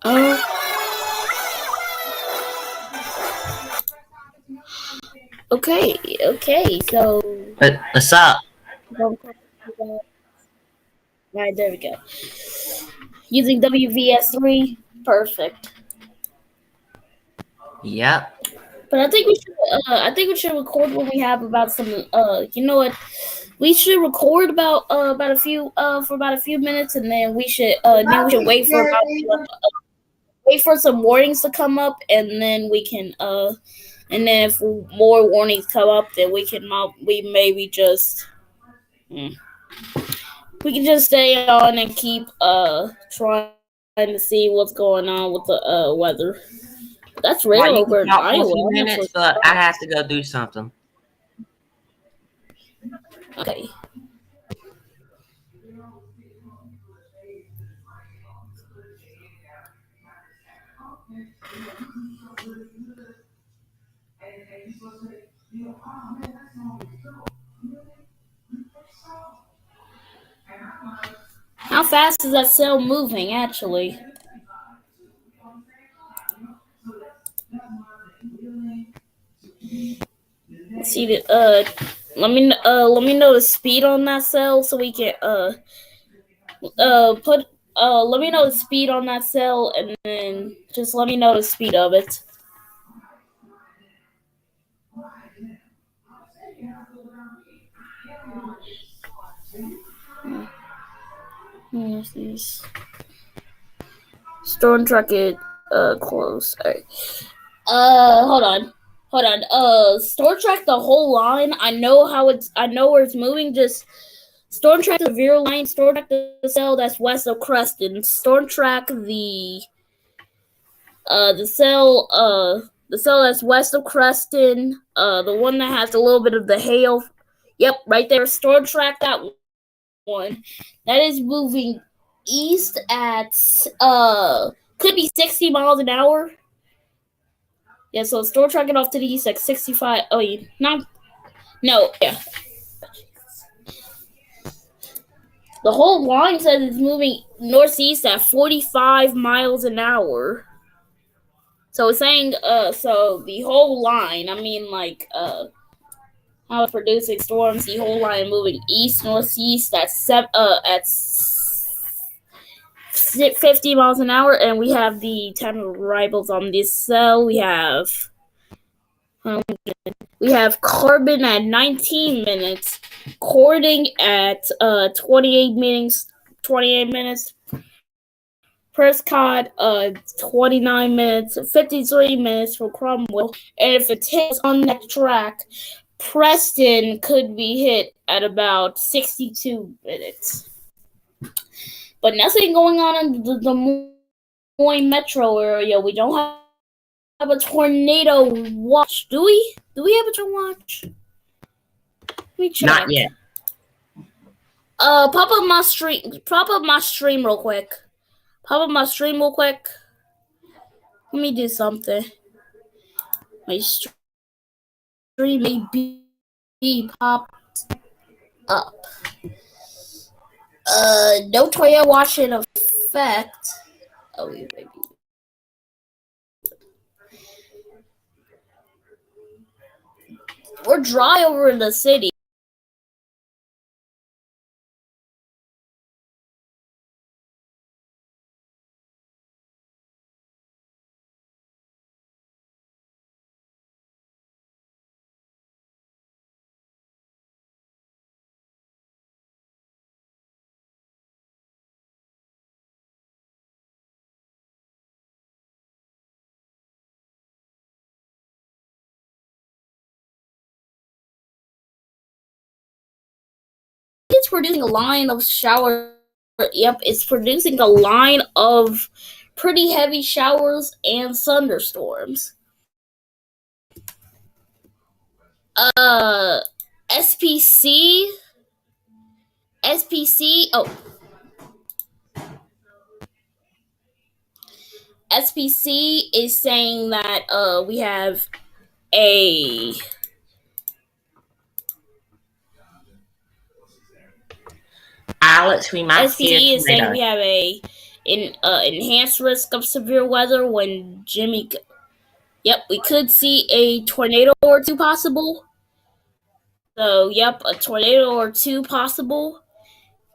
Uh, okay, okay. So, What's up? right there we go. Using WVS3, perfect. Yep. But I think we should. I think we should record when we have about some. You know what? We should record about a few for about a few minutes, and then we should wait for some warnings to come up, and then we can and then if more warnings come up, then we maybe just hmm, we can just stay on and keep trying to see what's going on with the weather. That's rare Well, you can over in talk for a Iowa. few I'm actually minutes, but I have surprised. to go do something. Okay. How fast is that cell moving? Actually, let's see the let me know the speed on that cell so we can put let me know the speed on that cell and then just let me know the speed of it. Yes, these Storm truck it close. Alright. Hold on. Hold on. Storm track the whole line. I know where it's moving. Just Storm track the Vero line. Storm track the cell that's west of Creston. Storm track the cell that's west of Creston. The one that has a little bit of the hail. Yep, right there. Storm track that one. That is moving east at could be 60 miles an hour. Yeah, so store tracking off to the east at 65. Oh, not no, yeah. The whole line says it's moving northeast at 45 miles an hour. So it's saying so the whole line, I mean like how it's producing storms, the whole line moving east northeast at 50 miles an hour, and we have the time of arrivals on this cell. Um, we have Carbon at 19 minutes, Cording at 28 minutes, Prescott 29 minutes, 53 minutes for Cromwell, and if it hits on that track, Preston could be hit at about 62 minutes. But nothing going on in the Des Moines metro area. We don't have a tornado watch. Do we? Do we have a tornado watch? Let me Not check. yet. Pop up my stream. Pop up my stream real quick. Pop up my stream real quick. Let me do something. My stream may be popped up. No tornado watch in effect. Oh, wait, maybe. We're dry over in the city. It's producing a line of shower. Yep, it's producing a line of pretty heavy showers and thunderstorms. Uh, SPC, SPC. Oh, SPC is saying that we have a Alex, we might see SPC a is saying tornado. we have a enhanced risk of severe weather when Jimmy. Yep, we could see a tornado or two possible. So, yep, a tornado or two possible.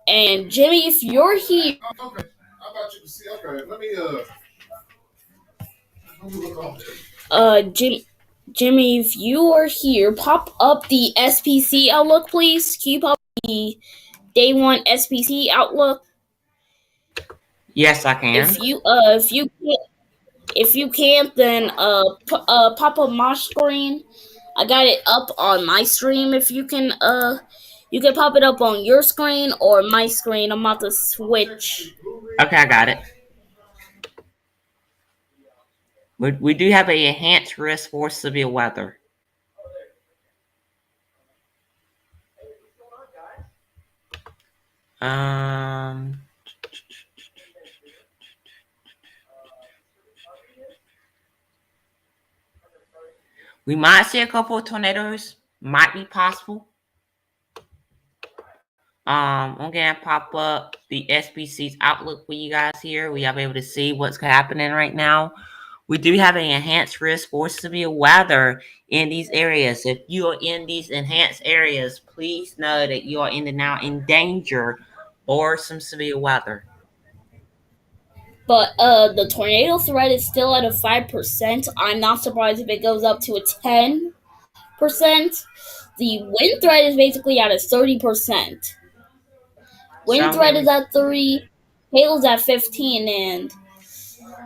And Jimmy, if you're here, Okay, I thought you could see. Okay, let me look off. Jimmy, if you are here, pop up the SPC outlook, please. Can you pop the day one SPC outlook? Yes, I can. If you can't, then pop up my screen. I got it up on my stream. If you can pop it up on your screen or my screen. I'm about to switch. Okay, I got it. We do have an enhanced risk for severe weather. We might see a couple of tornadoes. Might be possible. I'm gonna pop up the SPC's outlook for you guys here. We are able to see what's happening right now. We do have an enhanced risk for severe weather in these areas. If you are in these enhanced areas, please know that you are now in danger or some severe weather. But the tornado threat is still at a 5%. I'm not surprised if it goes up to a 10%. The wind threat is basically at a 30%. Wind threat is at 3, hail's at 15, and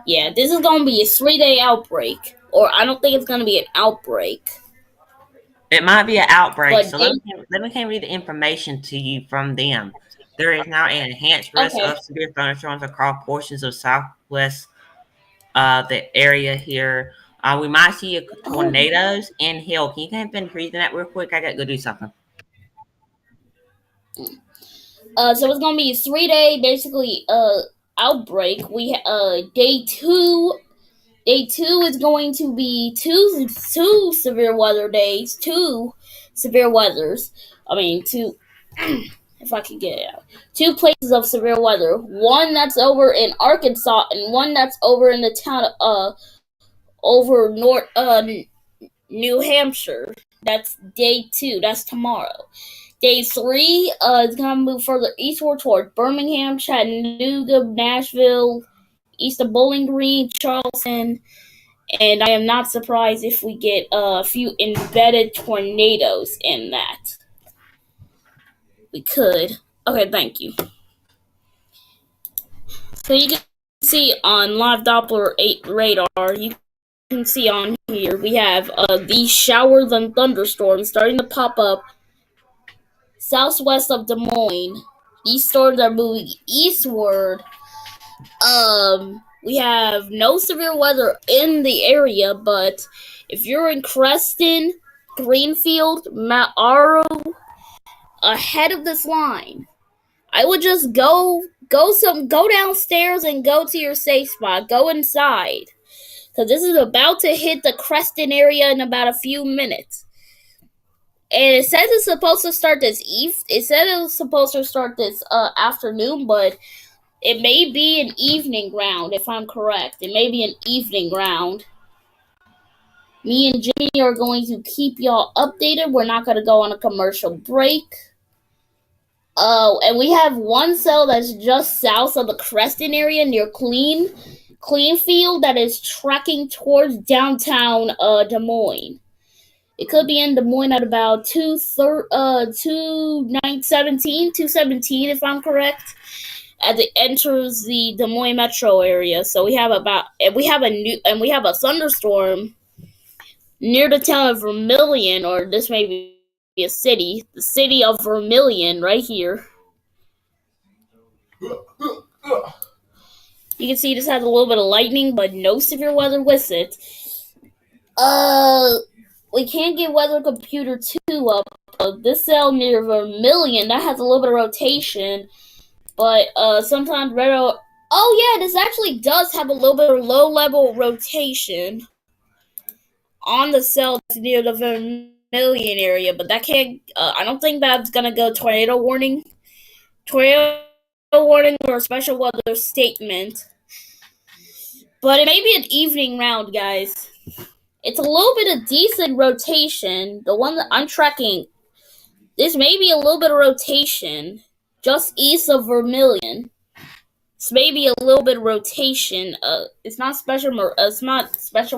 yeah, this is gonna be a 3-day outbreak. Or I don't think it's gonna be an outbreak. It might be an outbreak. But so let me read the information to you from them. There is now an enhanced risk of severe thunderstorms across portions of southwest the area here. We might see tornadoes and hail. Can you kind of finish reading that real quick? I got to go do something. So it's gonna be a 3-day basically outbreak. We day two is going to be two severe weather days, two severe weathers. I mean two if I can get it out. 2 places of severe weather. One that's over in Arkansas and one that's over in the town over north New Hampshire. That's day 2. That's tomorrow. Day 3 is going to move further eastward toward Birmingham, Chattanooga, Nashville, east of Bowling Green, Charleston, and I am not surprised if we get a few embedded tornadoes in that. We could. Okay, thank you. So you can see on Live Doppler 8 radar, you can see on here, we have these showers and thunderstorms starting to pop up southwest of Des Moines. These storms are moving eastward. We have no severe weather in the area, but if you're in Creston, Greenfield, Mount Aro, ahead of this line, I would just go downstairs and go to your safe spot. Go inside, because this is about to hit the Creston area in about a few minutes. And it says it's supposed to start this afternoon, but it may be an evening round, if I'm correct. It may be an evening round. Me and Jimmy are going to keep y'all updated. We're not going to go on a commercial break. And we have one cell that's just south of the Creston area near Cleanfield that is tracking towards downtown Des Moines. It could be in Des Moines at about 217 if I'm correct, as it enters the Des Moines metro area. So we have a thunderstorm near the town of Vermilion, or this may be a city, the city of Vermilion, right here. You can see this has a little bit of lightning, but no severe weather with it. We can't get Weather Computer 2 up. This cell near Vermilion, that has a little bit of rotation, but sometimes this actually does have a little bit of low-level rotation on the cell that's near the Vermilion area, but that can't. I don't think that's gonna go tornado warning, or a special weather statement. But it may be an evening round, guys. It's a little bit of decent rotation. The one that I'm tracking, this may be a little bit of rotation just east of Vermilion. It's maybe a little bit of rotation. It's not special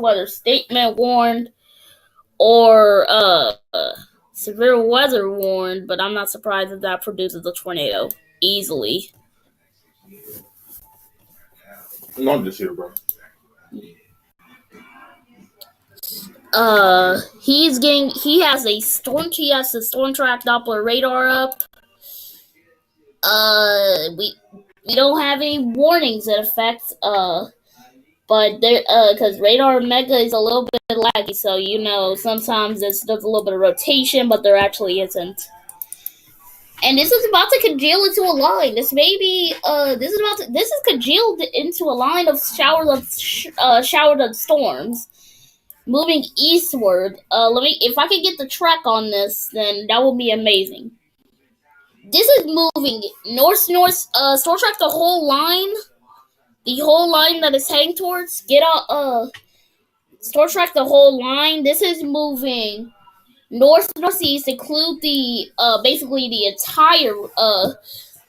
weather statement warned or severe weather warned, but I'm not surprised if that produces a tornado easily. No, I'm just here, bro. He has the storm track Doppler radar up. We don't have any warnings that affect, but there, because radar mega is a little bit laggy, so sometimes there's a little bit of rotation, but there actually isn't. And this is about to congeal into a line. This is congealed into a line of showers of storms, moving eastward. If I can get the track on this, then that would be amazing. This is moving north. Store track the whole line that is heading towards. Store track the whole line. This is moving northeast, include basically the entire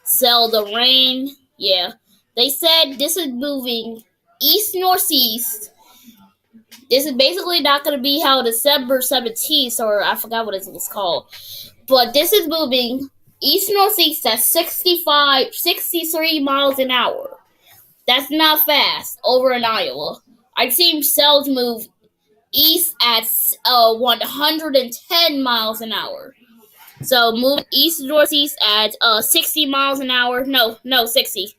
cell, the rain. Yeah, they said this is moving east northeast. This is basically not going to be how December 17th, or I forgot what it was called, but this is moving east northeast at 63 miles an hour. That's not fast over in Iowa. I've seen cells move east at 110 miles an hour. So move east northeast at 60 miles an hour. No, 60.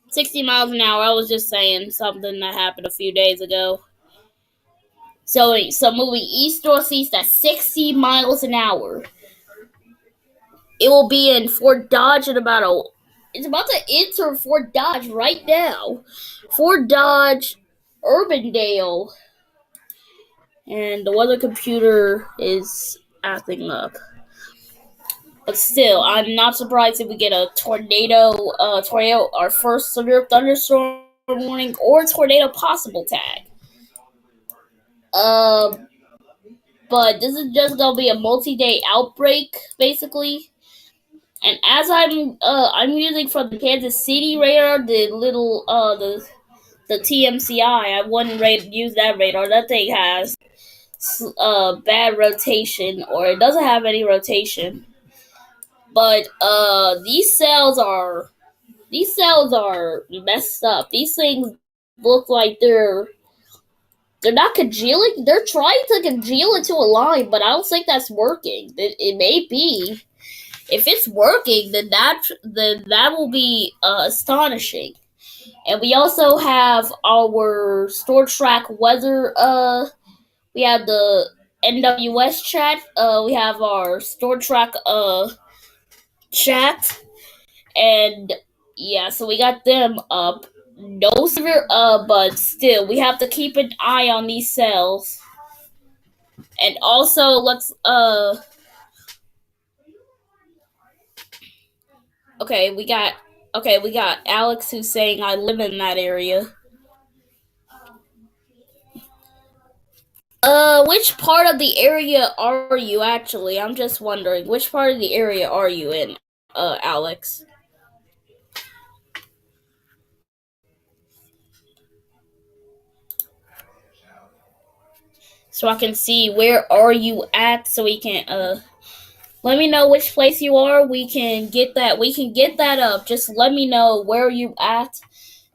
60 miles an hour. I was just saying something that happened a few days ago. So moving east northeast at 60 miles an hour. It will be in Fort Dodge in it's about to enter Fort Dodge right now. Fort Dodge, Urbandale. And the weather computer is acting up. But still, I'm not surprised if we get a tornado, our first severe thunderstorm warning, or tornado possible tag. But this is just gonna be a multi-day outbreak, basically. And as I'm using from the Kansas City radar, the little the TMCI. I wouldn't use that radar. That thing has bad rotation, or it doesn't have any rotation. But these cells are messed up. These things look like they're not congealing. They're trying to congeal into a line, but I don't think that's working. It may be. If it's working, then that will be astonishing. And we also have our store track weather. We have the NWS chat. We have our store track chat, and yeah, so we got them up. No severe, but still, we have to keep an eye on these cells. And also, let's Okay, we got Alex who's saying I live in that area. Which part of the area are you actually? I'm just wondering, which part of the area are you in, Alex? So I can see where are you at, so we can, let me know which place you are. We can get that up. Just let me know where you at,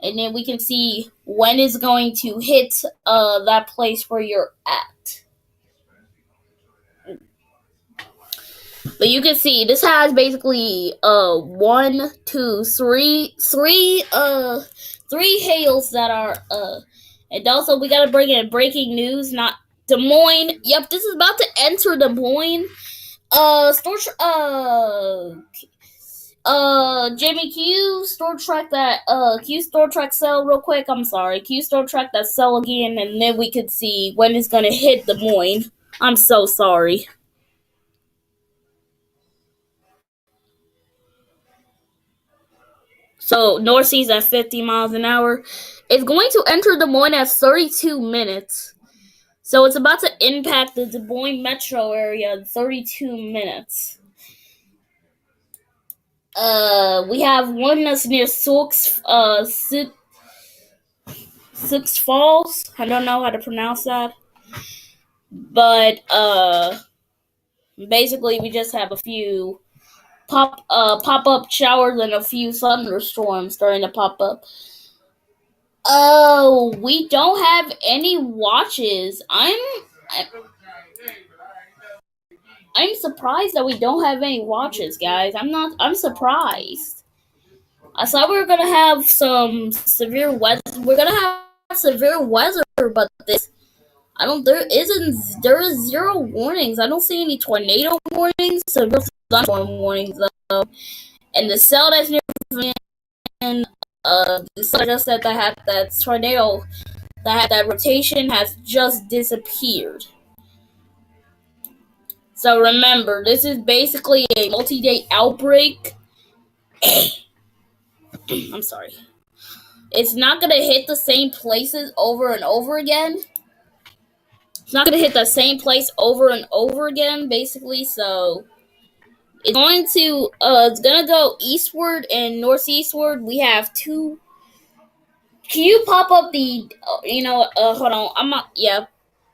and then we can see when it's going to hit that place where you're at. But you can see this has basically 1, 2, 3 hails that are and also we gotta bring in breaking news, not Des Moines. Yep, this is about to enter Des Moines. Jimmy, can you store track that? Can you store track cell real quick? I'm sorry. Can you store track that cell again, and then we could see when it's gonna hit Des Moines? I'm so sorry. So Northeast at 50 miles an hour. It's going to enter Des Moines at 32 minutes. So it's about to impact the Des Moines metro area in 32 minutes. We have one that's near Sioux Falls. I don't know how to pronounce that. But, basically we just have a few pop-up showers and a few thunderstorms starting to pop up. Oh, we don't have any watches. I'm surprised that we don't have any watches, guys. I'm surprised. I thought we were gonna have some severe weather. We're gonna have severe weather, but there is zero warnings. I don't see any tornado warnings, severe thunderstorm warnings though. And the cell that's near the cell just said that had that tornado that had that rotation has just disappeared. So remember, this is basically a multi-day outbreak. I'm sorry. It's not going to hit the same places over and over again. It's not going to hit the same place over and over again, basically. So it's going to go eastward and northeastward. We have two. Can you pop up the, hold on.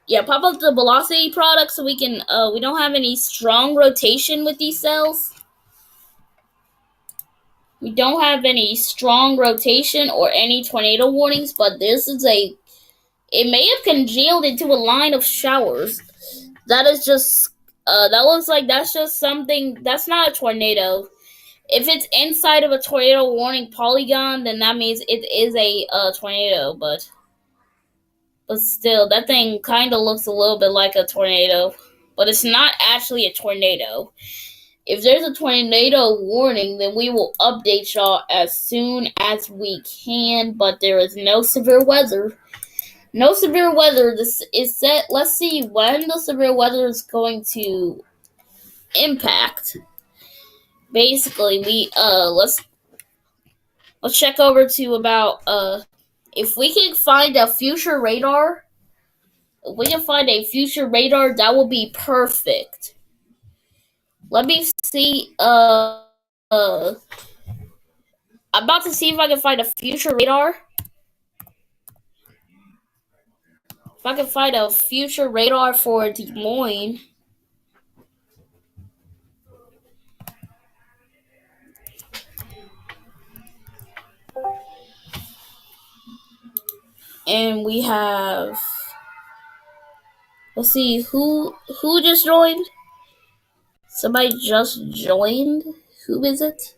Yeah, pop up the velocity product so we can, we don't have any strong rotation with these cells. We don't have any strong rotation or any tornado warnings, but it may have congealed into a line of showers. That is just, that looks like that's just something, that's not a tornado. If it's inside of a tornado warning polygon, then that means it is a tornado, but still, that thing kind of looks a little bit like a tornado, but it's not actually a tornado. If there's a tornado warning, then we will update y'all as soon as we can, but there is no severe weather. No severe weather. This is set. Let's see when the severe weather is going to impact. Basically, let's check over to about if we can find a future radar. If we can find a future radar, that will be perfect. Let me see. I'm about to see if I can find a future radar. If I can find a future radar for Des Moines. And we have, let's see, who just joined? Somebody just joined? Who is it?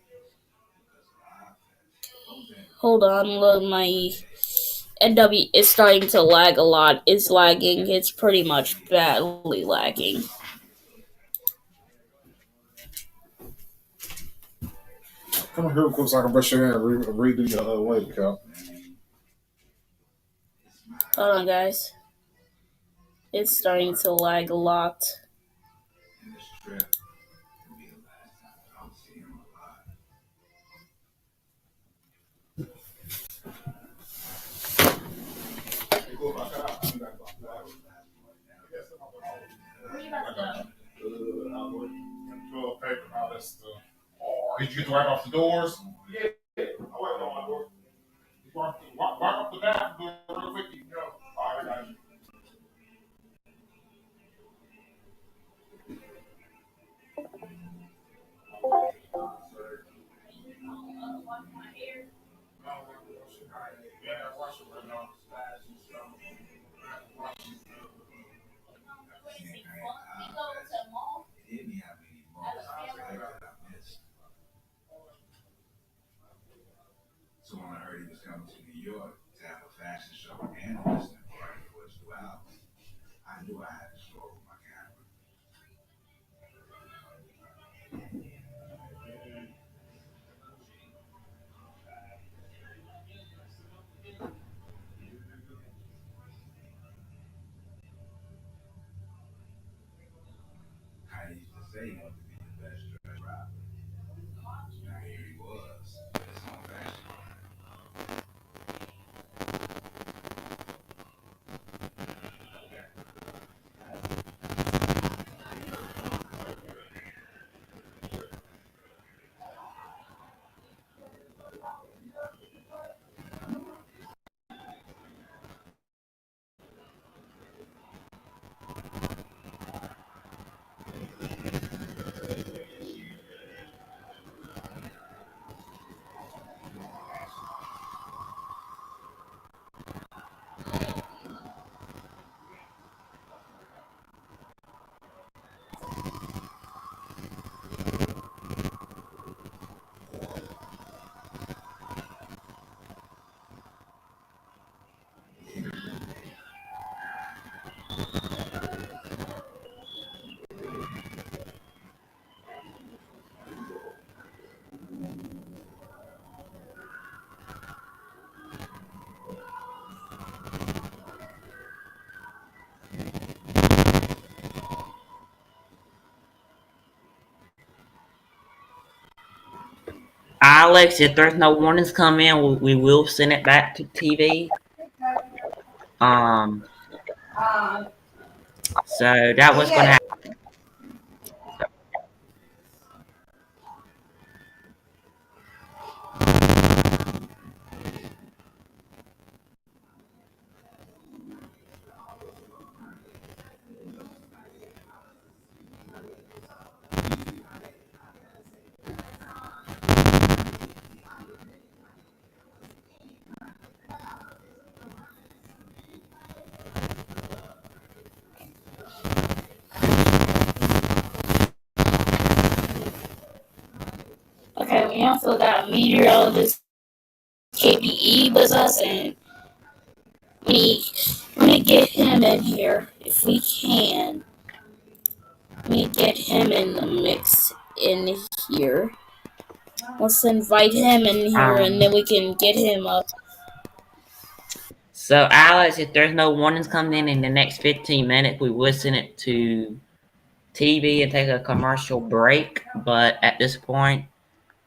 Hold on, look, my NW is starting to lag a lot. It's lagging. It's pretty much badly lagging. Come on here, quick, so I can brush your hair and redo your wave count. Hold on, guys. It's starting to lag a lot. Where you about to go? Paper, all that stuff. Did you get to wipe off the doors? Yeah. I wiped on my door. Wipe off the bathroom door real quick. You can go. All right, I got you. So when I heard he was coming to New York to have a fashion show and a listening party for his new album, I knew I had to show up with my camera. say he wanted to be the best dressed rapper. Now here he was, with his own fashion line. Alex, if there's no warnings come in, we will send it back to TV. So that was going to happen. Okay, we also got meteorologist KBE with us, and we let me get him in here if we can. Let me get him in the mix in here. Let's invite him in here, and then we can get him up. So, Alex, if there's no warnings coming in the next 15 minutes, we will send it to TV and take a commercial break. But at this point,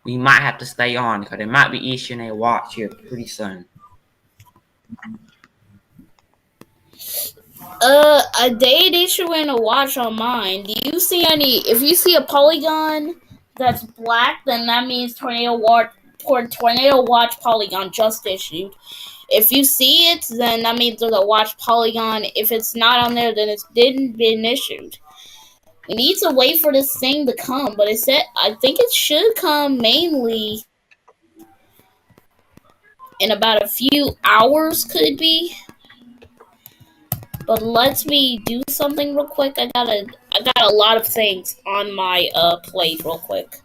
we might have to stay on because there might be issuing a watch here pretty soon. They ain't issuing a watch on mine. Do you see any? If you see a polygon that's black, then that means Tornado Watch polygon just issued. If you see it, then that means there's a watch polygon. If it's not on there, then it didn't been issued. We need to wait for this thing to come, but I think it should come mainly in about a few hours, could be. But let me do something real quick. I got a lot of things on my plate real quick.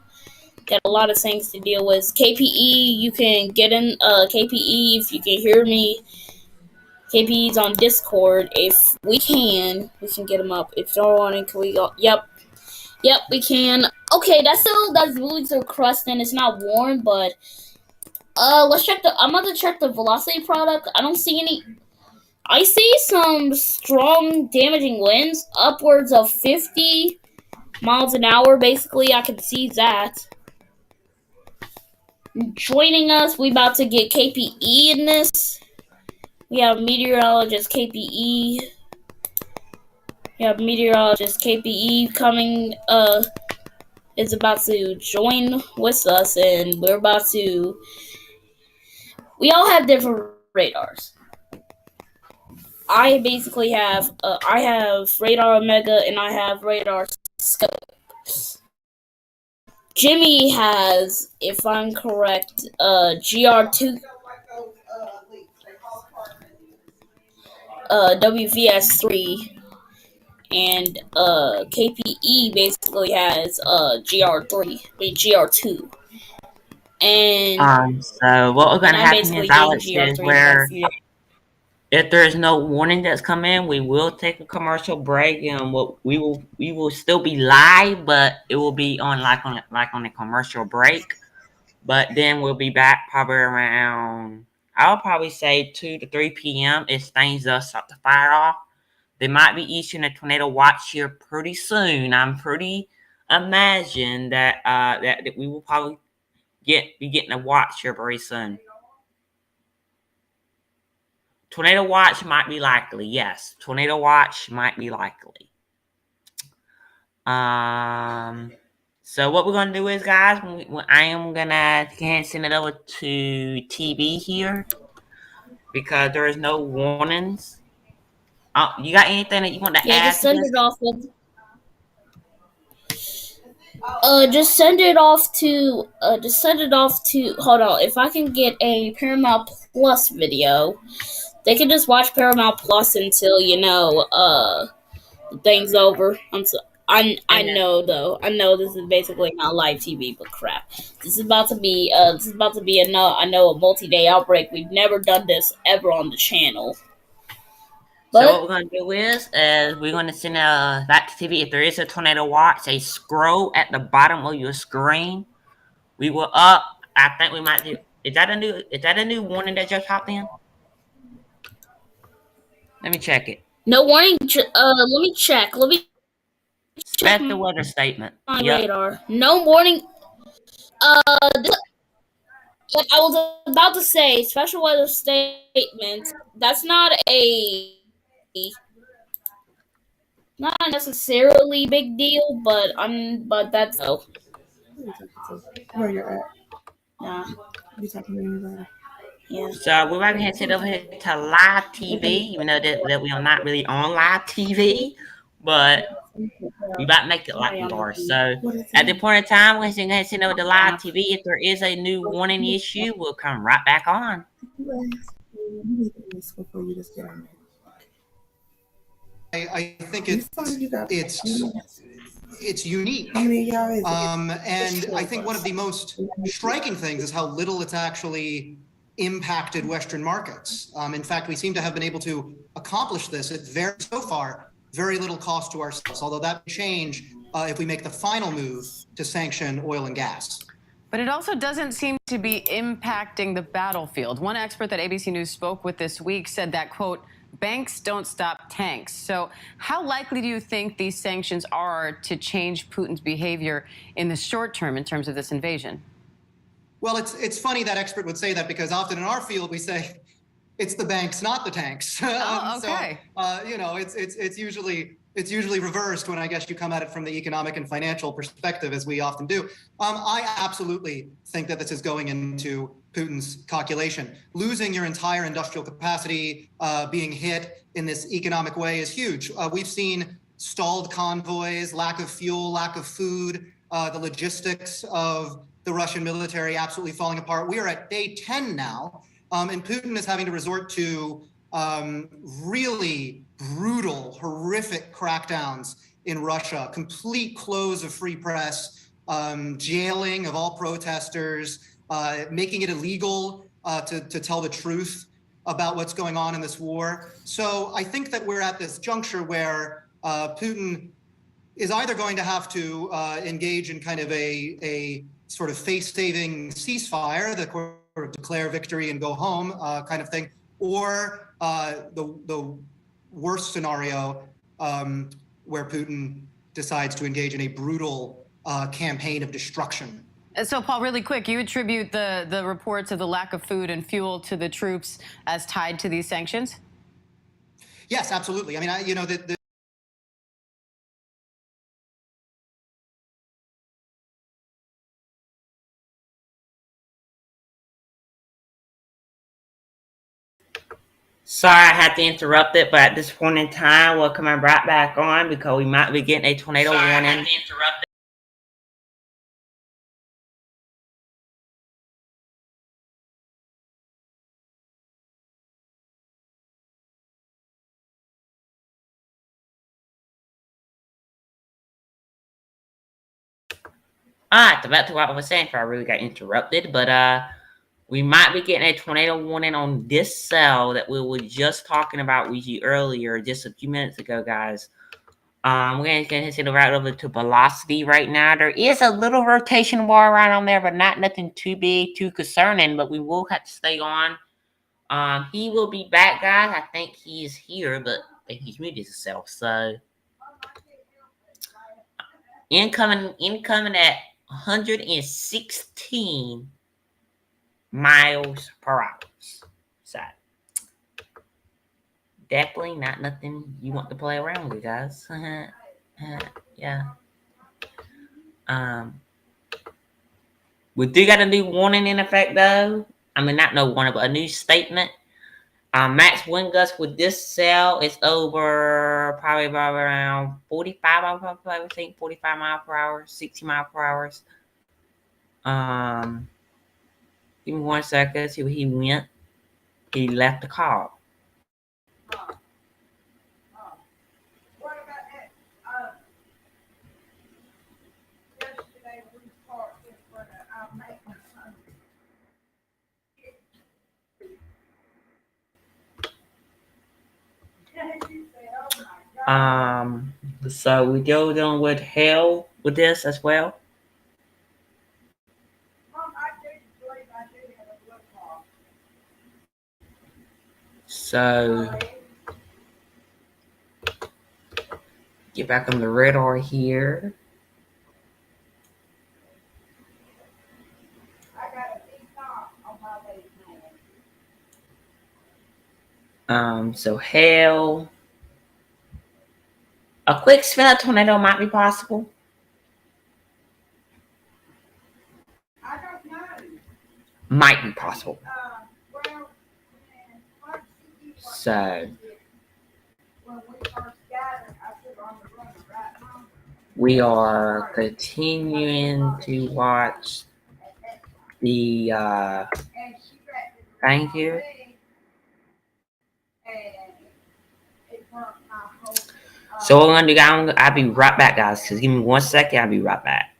Got a lot of things to deal with. KPE, you can get in KPE if you can hear me. KPE's on Discord. If we can get him up. If no one can we go? Yep, we can. Okay, that's really still crusting. It's not warm, but let's check I'm about to check the velocity product. I don't see any. I see some strong damaging winds, upwards of 50 miles an hour, basically. I can see that. Joining us, we about to get KPE in this. We have meteorologist KPE. Coming, is about to join with us, and we all have different radars. I basically have radar Omega and I have radar Scope. Jimmy has, if I'm correct, GR2, WVS3, and KPE basically has GR2. And so what we're gonna happen is, Alex, is where if there is no warning that's come in, we will take a commercial break, and we will still be live, but it will be on a commercial break. But then we'll be back probably around, I'll probably say 2 to 3 p.m. if things does start to fire off. They might be issuing a tornado watch here pretty soon. I'm pretty imagine that that we will probably be getting a watch here very soon. Tornado watch might be likely. Yes, tornado watch might be likely. So what we're gonna do is, guys, I am gonna send it over to TV here because there is no warnings. You got anything that you want to Yeah, add just to send this? it off with. Just send it off to. Just send it off to. Hold on, if I can get a Paramount Plus video, they can just watch Paramount Plus until the thing's over. I know though. I know this is basically not live TV, but crap. This is about to be a multi-day outbreak. We've never done this ever on the channel. So But what we're gonna do is we're gonna send back to TV. If there is a tornado watch, a scroll at the bottom of your screen. We will up. I think we might do. Is that a new warning that just popped in? Let me check it. no warning. Let me check. Let me check Special weather statement. my Yep. radar. No warning. Like I was about to say, special weather statement. That's not necessarily big deal, but that's Where you're at. nah. You talking to anybody? Yeah. So we're going to head over here to live TV, even though that we are not really on live TV, but we about to make it like we are. So at the point in time, we're going to send over to live TV. If there is a new warning issue, we'll come right back on. You need to ask before you just get on there. I think You thought you got- it's unique. How many of y'all is it? And I think one of the most striking things is how little it's actually impacted Western markets. In fact, we seem to have been able to accomplish this at so far, very little cost to ourselves, although that may change if we make the final move to sanction oil and gas. But it also doesn't seem to be impacting the battlefield. One expert that ABC News spoke with this week said that, quote, banks don't stop tanks. So how likely do you think these sanctions are to change Putin's behavior in the short term in terms of this invasion? Well, it's funny that expert would say that because often in our field we say it's the banks, not the tanks. Oh, okay. So, it's usually reversed when I guess you come at it from the economic and financial perspective, as we often do. I absolutely think that this is going into Putin's calculation. Losing your entire industrial capacity, being hit in this economic way is huge. We've seen stalled convoys, lack of fuel, lack of food, the logistics of the Russian military absolutely falling apart. We are at day 10 now, and Putin is having to resort to really brutal, horrific crackdowns in Russia, complete close of free press, jailing of all protesters, making it illegal to tell the truth about what's going on in this war. So I think that we're at this juncture where Putin is either going to have to engage in kind of a sort of face-saving ceasefire, the declare victory and go home kind of thing, or the worst scenario where Putin decides to engage in a brutal campaign of destruction. So, Paul, really quick, you attribute the reports of the lack of food and fuel to the troops as tied to these sanctions? Yes, absolutely. I mean, the Sorry, I had to interrupt it, but at this point in time, we're coming right back on because we might be getting a tornado warning. I had to interrupt it. Back to what I was saying before I really got interrupted, but we might be getting a tornado warning on this cell that we were just talking about with you earlier, just a few minutes ago, guys. We're going to send it right over to velocity right now. There is a little rotation bar right on there, but not nothing too big, too concerning, but we will have to stay on. He will be back, guys. I think he's here, but I think he's muted himself, so incoming at 116 miles per hour. So definitely not nothing you want to play around with, guys. Yeah. We do got a new warning in effect, though. I mean, not no warning, but a new statement. Max wind gust with this cell is over probably about around 45. I would think 45 miles per hour, 60 miles per hour. Give me 1 second. See where he went. He left the call. So we go down with hell with this as well. So get back on the radar here. So hail. A quick spin of tornado might be possible. Might be possible. So we are continuing to watch the thing here. So what we're gonna do, guys, I'll be right back, guys. Just give me 1 second. I'll be right back.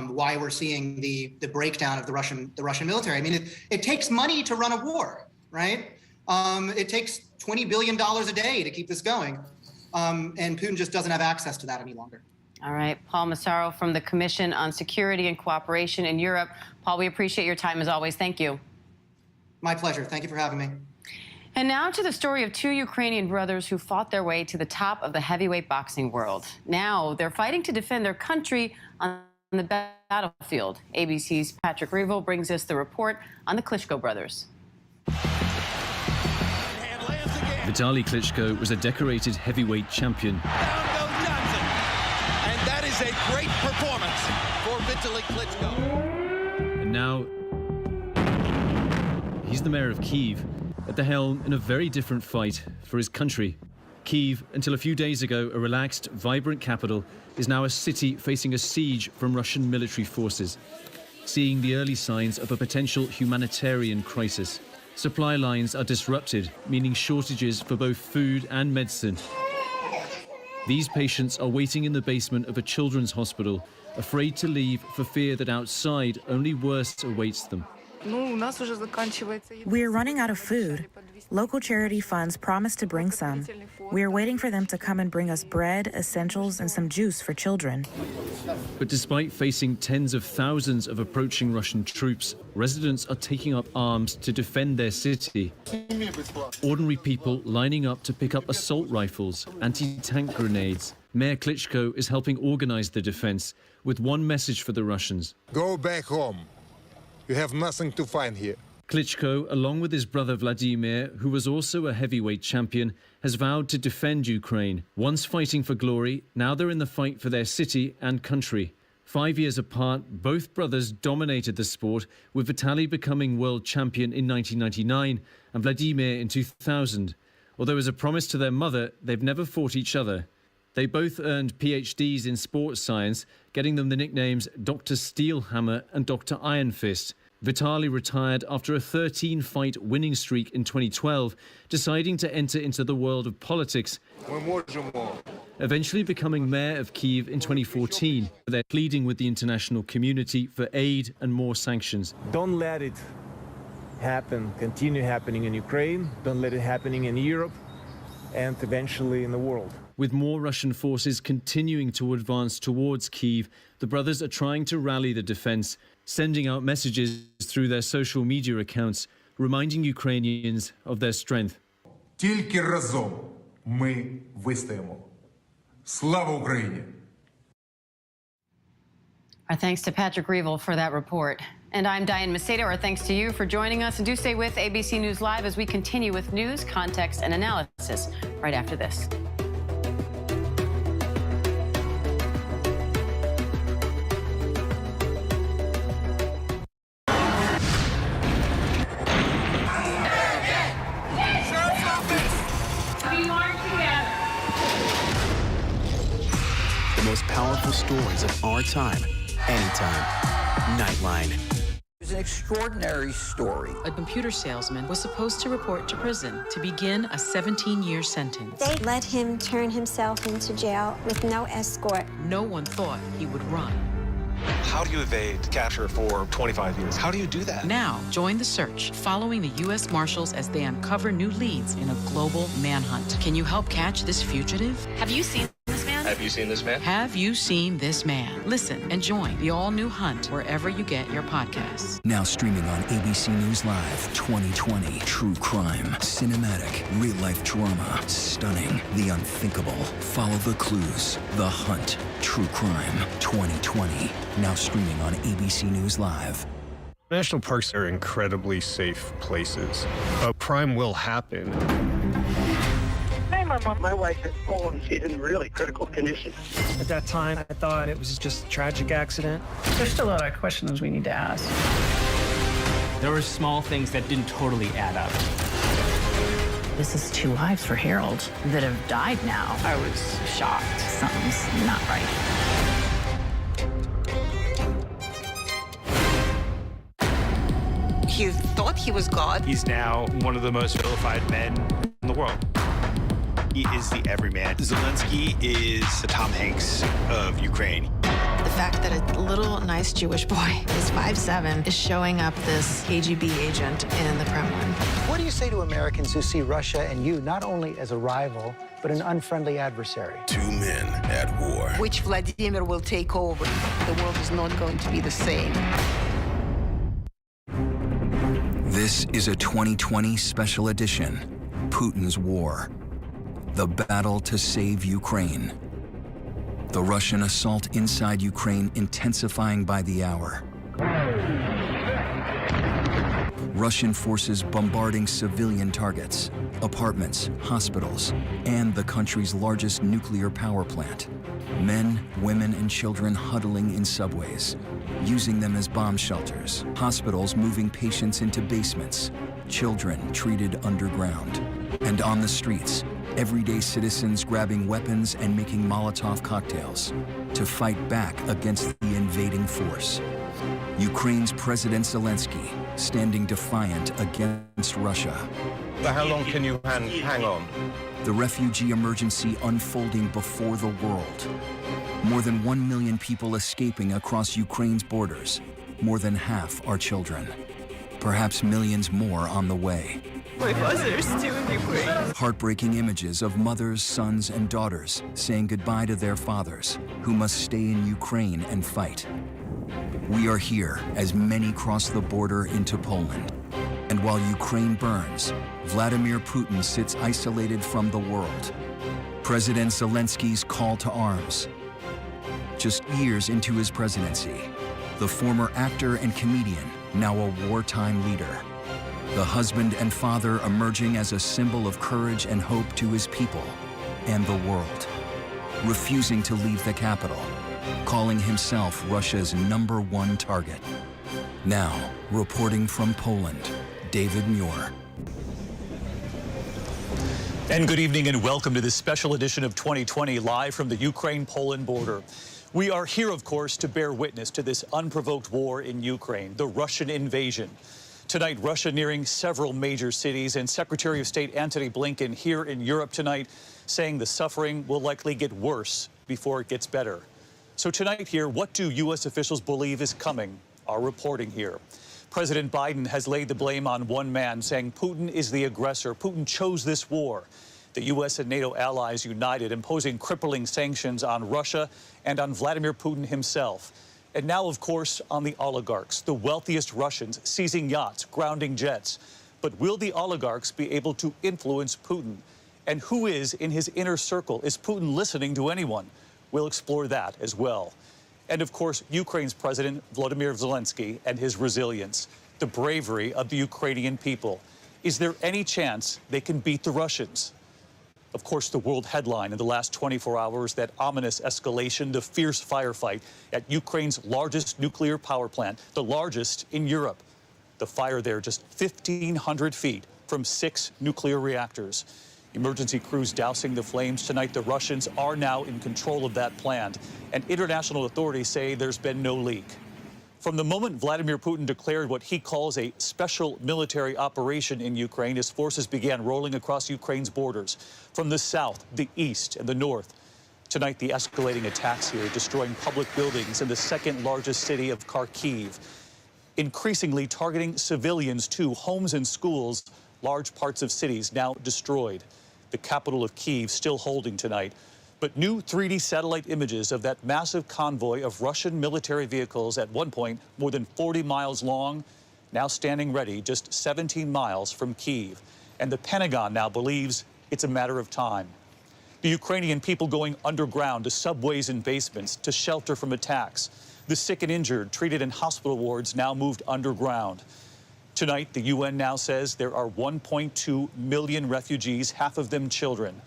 why we're seeing the breakdown of the Russian military. I mean, it takes money to run a war, right? It takes $20 billion a day to keep this going. And Putin just doesn't have access to that any longer. All right, Paul Massaro from the Commission on Security and Cooperation in Europe. Paul, we appreciate your time as always. Thank you. My pleasure. Thank you for having me. And now to the story of two Ukrainian brothers who fought their way to the top of the heavyweight boxing world. Now they're fighting to defend their country on the battlefield. ABC's Patrick Reevell brings us the report on the Klitschko brothers. Vitaly Klitschko was a decorated heavyweight champion. Down goes Johnson. And that is a great performance for Vitaly Klitschko. And now he's the mayor of Kyiv, at the helm in a very different fight for his country. Kyiv, until a few days ago a relaxed, vibrant capital, is now a city facing a siege from Russian military forces, seeing the early signs of a potential humanitarian crisis. Supply lines are disrupted, meaning shortages for both food and medicine. These patients are waiting in the basement of a children's hospital, afraid to leave for fear that outside only worse awaits them. We're running out of food. Local charity funds promised to bring some. We are waiting for them to come and bring us bread, essentials, and some juice for children. But despite facing tens of thousands of approaching Russian troops, residents are taking up arms to defend their city. Ordinary people lining up to pick up assault rifles, anti-tank grenades. Mayor Klitschko is helping organize the defense with one message for the Russians. Go back home. You have nothing to find here. Klitschko, along with his brother Vladimir, who was also a heavyweight champion, has vowed to defend Ukraine. Once fighting for glory, now they're in the fight for their city and country. 5 years apart, both brothers dominated the sport, with Vitaly becoming world champion in 1999 and Vladimir in 2000. Although as a promise to their mother, they've never fought each other. They both earned PhDs in sports science, getting them the nicknames Dr. Steelhammer and Dr. Iron Fist. Vitaly retired after a 13-fight winning streak in 2012, deciding to enter into the world of politics, eventually becoming mayor of Kyiv in 2014. They're pleading with the international community for aid and more sanctions. Don't let it happen, continue happening in Ukraine. Don't let it happening in Europe and eventually in the world. With more Russian forces continuing to advance towards Kyiv, the brothers are trying to rally the defense, sending out messages through their social media accounts, reminding Ukrainians of their strength. Тільки разом ми вистоїмо. Слава Україні! Our thanks to Patrick Reevell for that report. And I'm Diane Macedo. Our thanks to you for joining us. And do stay with ABC News Live as we continue with news, context, and analysis right after this. Most powerful stories of our time, anytime. Nightline. It's an extraordinary story. A computer salesman was supposed to report to prison to begin a 17-year sentence. They let him turn himself into jail with no escort. No one thought he would run. How do you evade capture for 25 years? How do you do that? Now, join the search, following the U.S. Marshals as they uncover new leads in a global manhunt. Can you help catch this fugitive? Have you seen this man? Have you seen this man? Have you seen this man? Listen and join the all-new hunt wherever you get your podcasts. Now streaming on ABC News Live 2020. True crime, cinematic, real-life drama, stunning, the unthinkable. Follow the clues. The Hunt. True crime 2020. Now streaming on ABC News Live. National parks are incredibly safe places, but crime will happen. My wife has fallen. She's in really critical condition. At that time, I thought it was just a tragic accident. There's still a lot of questions we need to ask. There were small things that didn't totally add up. This is 2 lives for Harold that have died now. I was shocked. Something's not right. He thought he was God. He's now one of the most vilified men in the world. He is the everyman. Zelensky is the Tom Hanks of Ukraine. The fact that a little nice Jewish boy is 5'7" is showing up this KGB agent in the Kremlin. What do you say to Americans who see Russia and you not only as a rival, but an unfriendly adversary? Two men at war. Which Vladimir will take over. The world is not going to be the same. This is a 2020 special edition, Putin's War. The battle to save Ukraine. The Russian assault inside Ukraine intensifying by the hour. Russian forces bombarding civilian targets, apartments, hospitals, and the country's largest nuclear power plant. Men, women, and children huddling in subways, using them as bomb shelters. Hospitals moving patients into basements. Children treated underground. And on the streets, everyday citizens grabbing weapons and making Molotov cocktails to fight back against the invading force. Ukraine's President Zelensky standing defiant against Russia. How long can you hang on? The refugee emergency unfolding before the world. More than 1 million people escaping across Ukraine's borders. More than half are children. Perhaps millions more on the way. My father is still in Ukraine. Heartbreaking images of mothers, sons, and daughters saying goodbye to their fathers, who must stay in Ukraine and fight. We are here as many cross the border into Poland. And while Ukraine burns, Vladimir Putin sits isolated from the world. President Zelensky's call to arms. Just years into his presidency, the former actor and comedian, now a wartime leader. The husband and father emerging as a symbol of courage and hope to his people and the world. Refusing to leave the capital, calling himself Russia's #1 target. Now, reporting from Poland, David Muir. And good evening and welcome to this special edition of 2020 live from the Ukraine-Poland border. We are here, of course, to bear witness to this unprovoked war in Ukraine, the Russian invasion. Tonight, Russia nearing several major cities, and Secretary of State Antony Blinken here in Europe tonight saying the suffering will likely get worse before it gets better. So tonight here, what do U.S. officials believe is coming? Our reporting here. President Biden has laid the blame on one man, saying Putin is the aggressor. Putin chose this war. The U.S. and NATO allies united, imposing crippling sanctions on Russia and on Vladimir Putin himself. And now, of course, on the oligarchs, the wealthiest Russians seizing yachts, grounding jets. But will the oligarchs be able to influence Putin? And who is in his inner circle? Is Putin listening to anyone? We'll explore that as well. And of course, Ukraine's President Volodymyr Zelensky and his resilience, the bravery of the Ukrainian people. Is there any chance they can beat the Russians? Of course, the world headline in the last 24 hours, that ominous escalation, the fierce firefight at Ukraine's largest nuclear power plant, the largest in Europe. The fire there just 1,500 feet from 6 nuclear reactors. Emergency crews dousing the flames tonight. The Russians are now in control of that plant, and international authorities say there's been no leak. From the moment Vladimir Putin declared what he calls a special military operation in Ukraine, his forces began rolling across Ukraine's borders from the south, the east, and the north. Tonight, the escalating attacks here, destroying public buildings in the second largest city of Kharkiv, increasingly targeting civilians too, homes and schools, large parts of cities now destroyed. The capital of Kyiv still holding tonight. But new 3D satellite images of that massive convoy of Russian military vehicles, at one point more than 40 miles long, now standing ready just 17 miles from Kyiv. And the Pentagon now believes it's a matter of time. The Ukrainian people going underground to subways and basements to shelter from attacks. The sick and injured treated in hospital wards now moved underground. Tonight, the UN now says there are 1.2 million refugees, half of them children.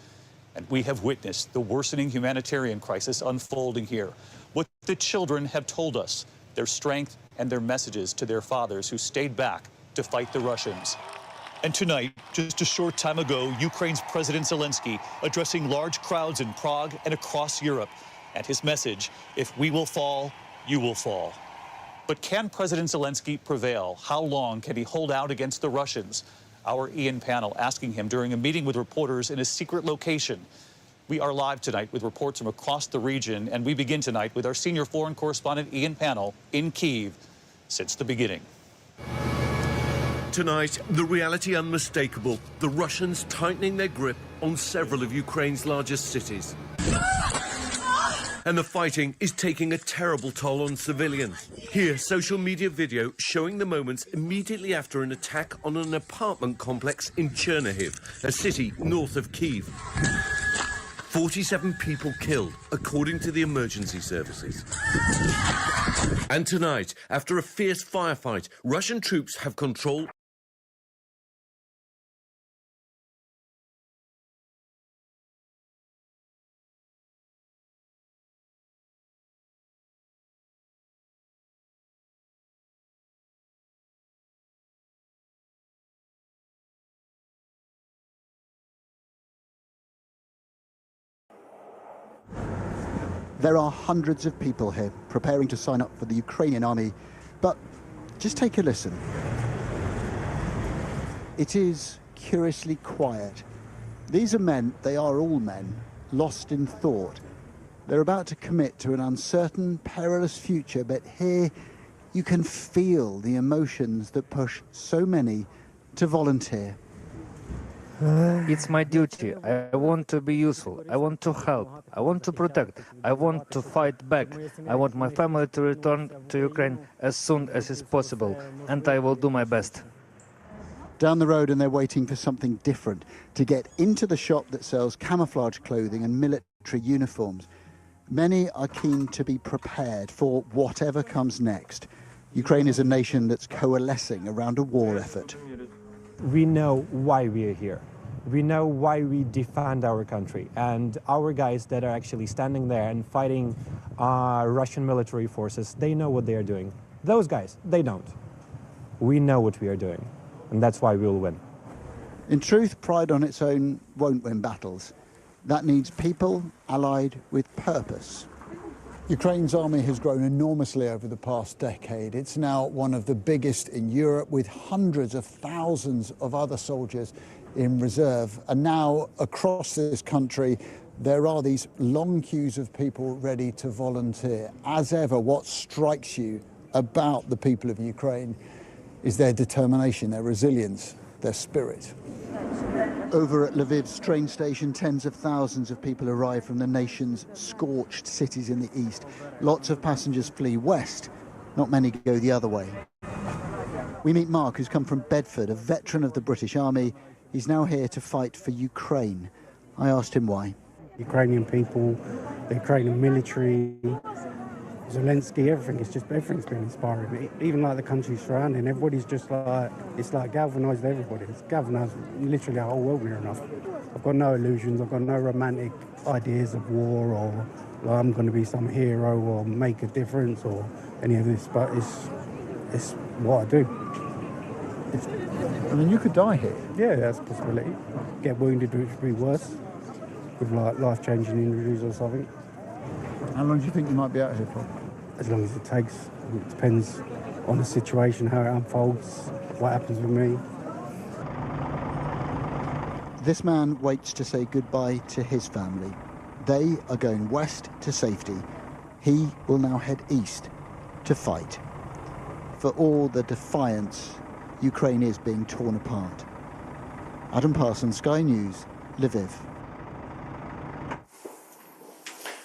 And we have witnessed the worsening humanitarian crisis unfolding here. What the children have told us, their strength and their messages to their fathers who stayed back to fight the Russians. And tonight, just a short time ago, Ukraine's President Zelensky addressing large crowds in Prague and across Europe. And his message, if we will fall, you will fall. But can President Zelensky prevail? How long can he hold out against the Russians? Our Ian panel asking him during a meeting with reporters in a secret location. We are live tonight with reports from across the region, and we begin tonight with our senior foreign correspondent, Ian Pannell, in Kyiv since the beginning. Tonight, the reality unmistakable. The Russians tightening their grip on several of Ukraine's largest cities. And the fighting is taking a terrible toll on civilians. Here, social media video showing the moments immediately after an attack on an apartment complex in Chernihiv, a city north of Kyiv. 47 people killed, according to the emergency services. And tonight, after a fierce firefight, Russian troops have control. There are hundreds of people here preparing to sign up for the Ukrainian army, but just take a listen. It is curiously quiet. These are men, they are all men, lost in thought. They're about to commit to an uncertain, perilous future, but here you can feel the emotions that push so many to volunteer. It's my duty. I want to be useful. I want to help. I want to protect. I want to fight back. I want my family to return to Ukraine as soon as is possible, and I will do my best. Down the road, and they're waiting for something different, to get into the shop that sells camouflage clothing and military uniforms. Many are keen to be prepared for whatever comes next. Ukraine is a nation that's coalescing around a war effort. We know why we are here. We know why we defend our country. And our guys that are actually standing there and fighting Russian military forces, they know what they are doing. Those guys, they don't. We know what we are doing. And that's why we'll win. In truth, pride on its own won't win battles. That needs people allied with purpose. Ukraine's army has grown enormously over the past decade. It's now one of the biggest in Europe, with hundreds of thousands of other soldiers in reserve. And now across this country, there are these long queues of people ready to volunteer. As ever, what strikes you about the people of Ukraine is their determination, their resilience, their spirit. Over at Lviv's train station, tens of thousands of people arrive from the nation's scorched cities in the east. Lots of passengers flee west. Not many go the other way. We meet Mark, who's come from Bedford, a veteran of the British Army. He's now here to fight for Ukraine. I asked him why. Ukrainian people, the Ukrainian military, Zelensky, everything's been inspiring. Even like the countries surrounding, everybody's just like, it's like galvanised everybody. It's galvanised literally the whole world near enough. I've got no illusions, I've got no romantic ideas of war or like I'm going to be some hero or make a difference or any of this, but it's what I do. I mean, you could die here. Yeah, that's a possibility. Get wounded, which would be worse, with like life-changing injuries or something. How long do you think you might be out here for? As long as it takes. It depends on the situation, how it unfolds, what happens with me. This man waits to say goodbye to his family. They are going west to safety. He will now head east to fight. For all the defiance, Ukraine is being torn apart. Adam Parsons, Sky News, Lviv.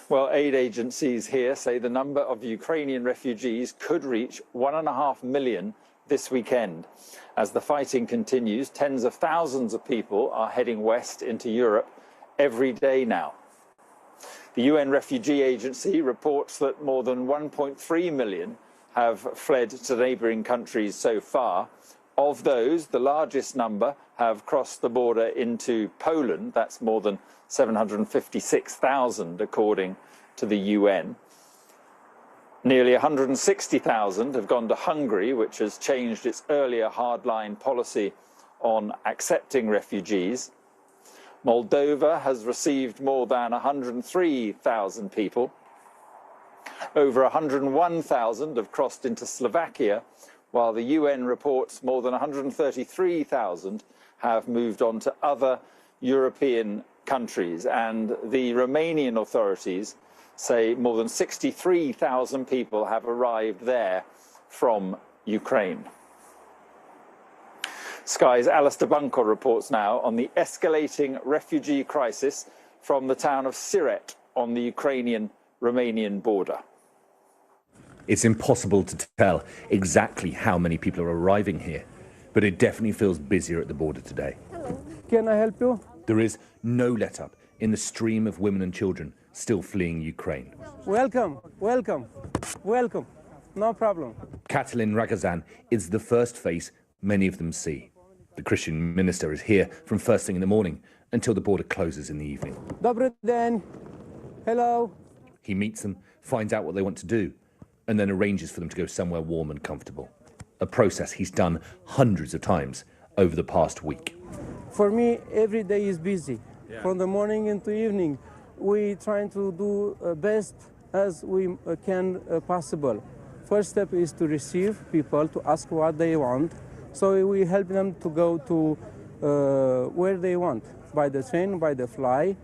Well, aid agencies here say the number of Ukrainian refugees could reach 1.5 million this weekend. As the fighting continues, tens of thousands of people are heading west into Europe every day now. The UN Refugee Agency reports that more than 1.3 million have fled to neighbouring countries so far. Of those, the largest number have crossed the border into Poland. That's more than 756,000, according to the UN. Nearly 160,000 have gone to Hungary, which has changed its earlier hardline policy on accepting refugees. Moldova has received more than 103,000 people. Over 101,000 have crossed into Slovakia, while the UN reports more than 133,000 have moved on to other European countries, and the Romanian authorities say more than 63,000 people have arrived there from Ukraine. Sky's Alistair Bunkle reports now on the escalating refugee crisis from the town of Siret on the Ukrainian-Romanian border. It's impossible to tell exactly how many people are arriving here, but it definitely feels busier at the border today. Can I help you? There is no let-up in the stream of women and children still fleeing Ukraine. Welcome, welcome, welcome. No problem. Katalin Ragazan is the first face many of them see. The Christian minister is here from first thing in the morning until the border closes in the evening. Dobry den. Hello. He meets them, finds out what they want to do, and then arranges for them to go somewhere warm and comfortable. A process he's done hundreds of times over the past week. For me, every day is busy. From the morning into evening, we trying to do best as we can possible. First step is to receive people, to ask what they want. So we help them to go to where they want, by the train, by the fly,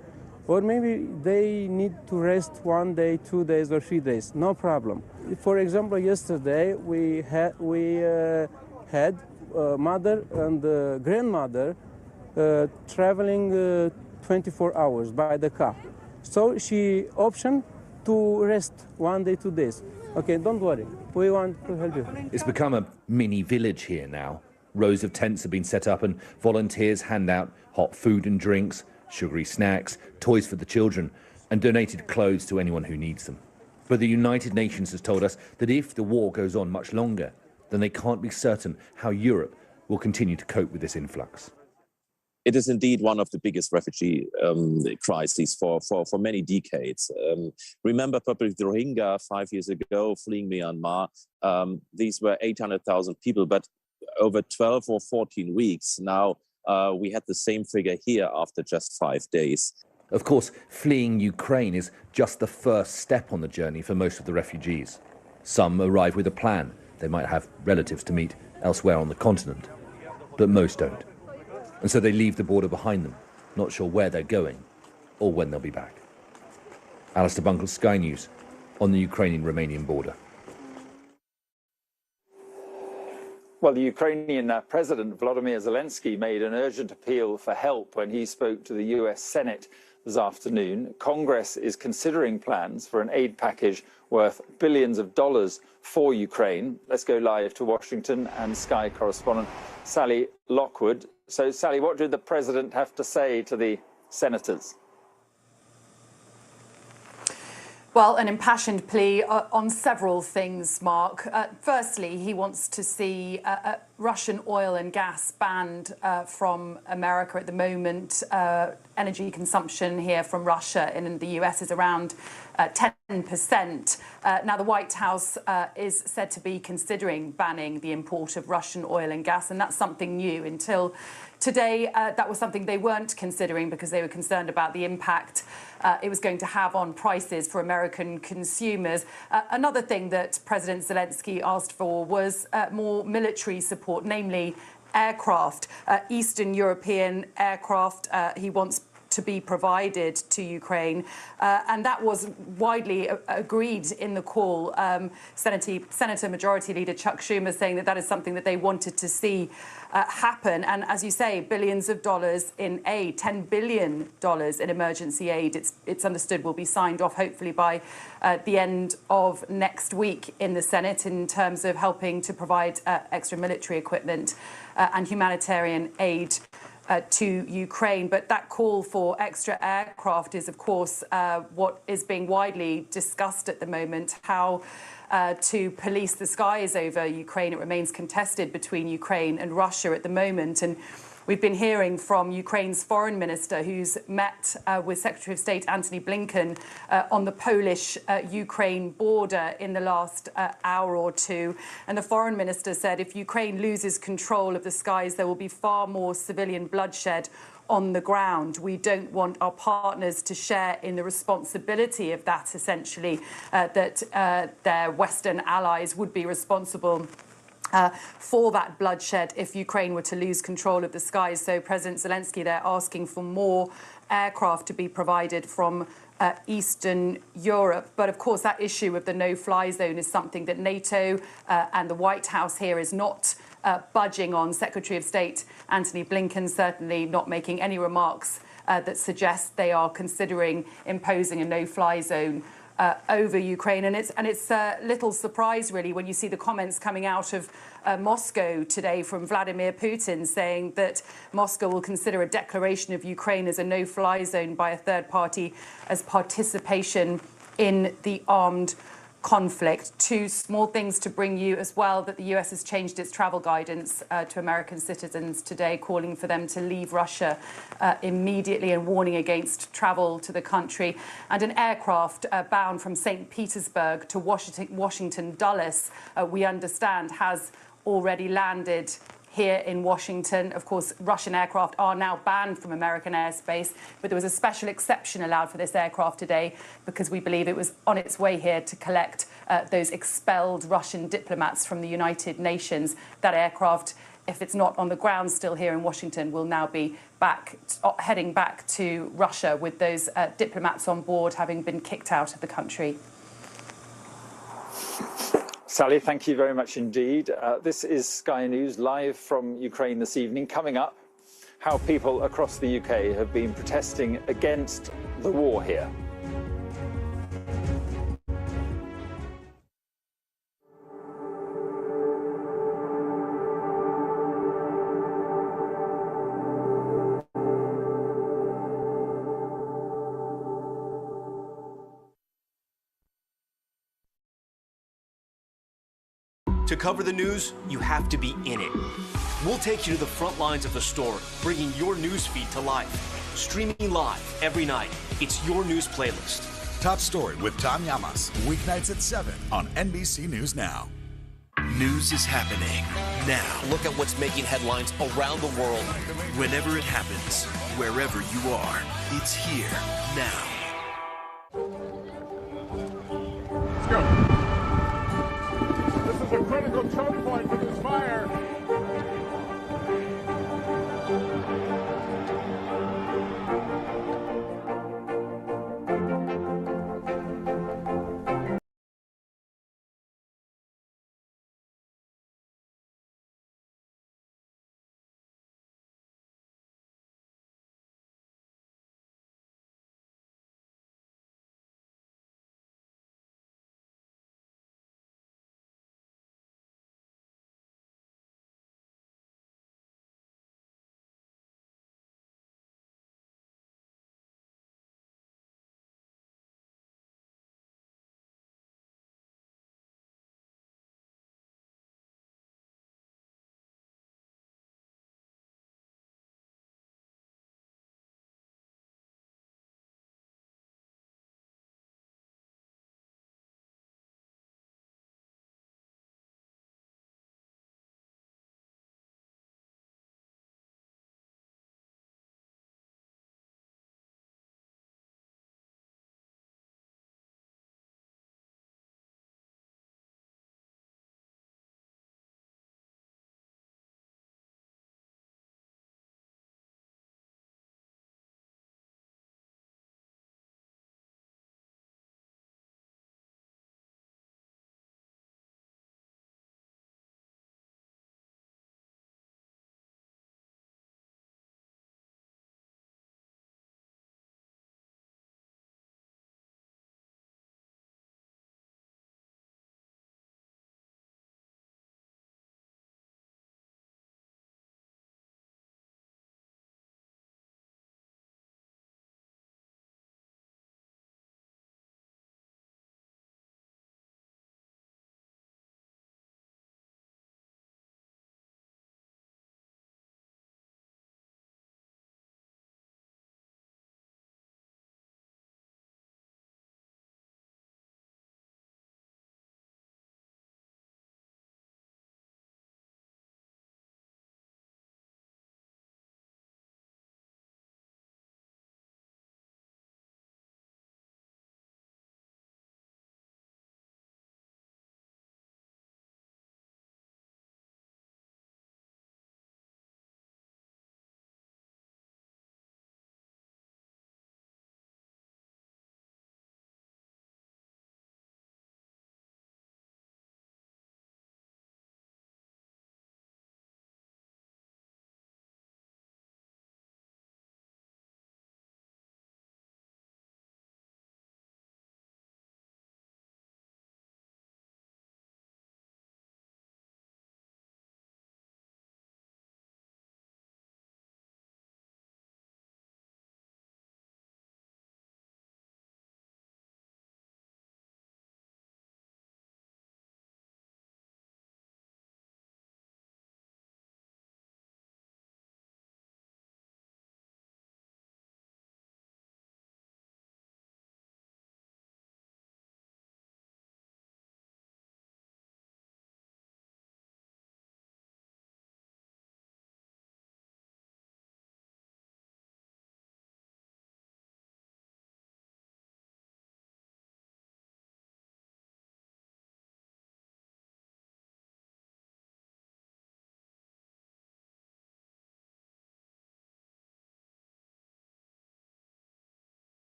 or maybe they need to rest 1 day, 2 days, or 3 days. No problem. For example, yesterday we had mother and grandmother traveling 24 hours by the car. So she optioned to rest 1 day, 2 days. Okay, don't worry. We want to help you. It's become a mini village here now. Rows of tents have been set up and volunteers hand out hot food and drinks, sugary snacks, toys for the children, and donated clothes to anyone who needs them. But the United Nations has told us that if the war goes on much longer, then they can't be certain how Europe will continue to cope with this influx. It is indeed one of the biggest refugee crises for many decades. Remember probably the Rohingya 5 years ago fleeing Myanmar. These were 800,000 people, but over 12 or 14 weeks now, we had the same figure here after just 5 days. Of course, fleeing Ukraine is just the first step on the journey for most of the refugees. Some arrive with a plan. They might have relatives to meet elsewhere on the continent, but most don't. And so they leave the border behind them, not sure where they're going or when they'll be back. Alistair Bunkle, Sky News, on the Ukrainian-Romanian border. Well, the Ukrainian President Volodymyr Zelensky made an urgent appeal for help when he spoke to the US Senate this afternoon. Congress is considering plans for an aid package worth billions of dollars for Ukraine. Let's go live to Washington and Sky correspondent Sally Lockwood. So, Sally, what did the president have to say to the senators? Well, an impassioned plea on several things, Mark. Firstly, he wants to see Russian oil and gas banned from America at the moment. Energy consumption here from Russia in the US is around 10%. Now, the White House is said to be considering banning the import of Russian oil and gas, and that's something new. Until today, that was something they weren't considering because they were concerned about the impact it was going to have on prices for American consumers. Another thing that President Zelensky asked for was more military support, namely aircraft, Eastern European aircraft. He wants to be provided to Ukraine, and that was widely agreed in the call. Senator Majority Leader Chuck Schumer saying that that is something that they wanted to see happen. And as you say, billions of dollars in aid, $10 billion in emergency aid, it's understood will be signed off hopefully by the end of next week in the Senate in terms of helping to provide extra military equipment and humanitarian aid to Ukraine. But that call for extra aircraft is, of course, what is being widely discussed at the moment, how to police the skies over Ukraine. It remains contested between Ukraine and Russia at the moment. And we've been hearing from Ukraine's foreign minister, who's met with Secretary of State Antony Blinken on the Polish-Ukraine border in the last hour or two. And the foreign minister said if Ukraine loses control of the skies, there will be far more civilian bloodshed on the ground. We don't want our partners to share in the responsibility of that, essentially, that their Western allies would be responsible for that bloodshed if Ukraine were to lose control of the skies. So President Zelensky, they're asking for more aircraft to be provided from Eastern Europe. But of course, that issue of the no-fly zone is something that NATO and the White House here is not budging on. Secretary of State Antony Blinken certainly not making any remarks that suggest they are considering imposing a no-fly zone over Ukraine. And it's little surprise, really, when you see the comments coming out of Moscow today from Vladimir Putin saying that Moscow will consider a declaration of Ukraine as a no-fly zone by a third party as participation in the armed conflict. Two small things to bring you as well, that the US has changed its travel guidance to American citizens today, calling for them to leave Russia immediately and warning against travel to the country. And an aircraft bound from St. Petersburg to Washington Dulles, we understand, has already landed here in Washington. Of course, Russian aircraft are now banned from American airspace, but there was a special exception allowed for this aircraft today because we believe it was on its way here to collect those expelled Russian diplomats from the United Nations. That aircraft, if it's not on the ground still here in Washington, will now be heading back to Russia with those diplomats on board having been kicked out of the country. Sally, thank you very much indeed. This is Sky News live from Ukraine this evening. Coming up, how people across the UK have been protesting against the war here. To cover the news, you have to be in it. We'll take you to the front lines of the story, bringing your news feed to life. Streaming live every night. It's your news playlist. Top Story with Tom Llamas, weeknights at 7 on NBC News Now. News is happening now. Look at what's making headlines around the world. Whenever it happens, wherever you are, it's here now. Let's go. This is a critical choke point for this fire.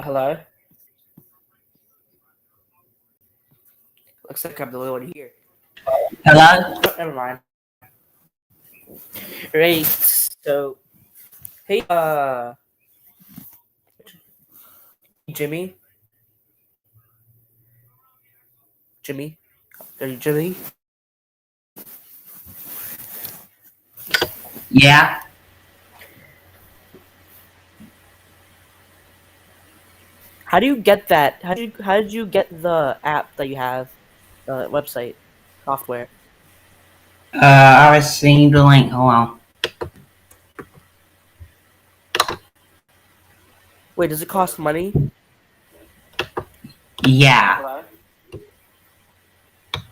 Hello? Looks like I'm the only one here. Hello? Oh, never mind. Right, so... Hey, Jimmy? Jimmy? Are you Jimmy? Yeah? How do you get that? How did you get the app that you have? The website software? I received the link. Hold on. Wait, does it cost money? Yeah. Hello?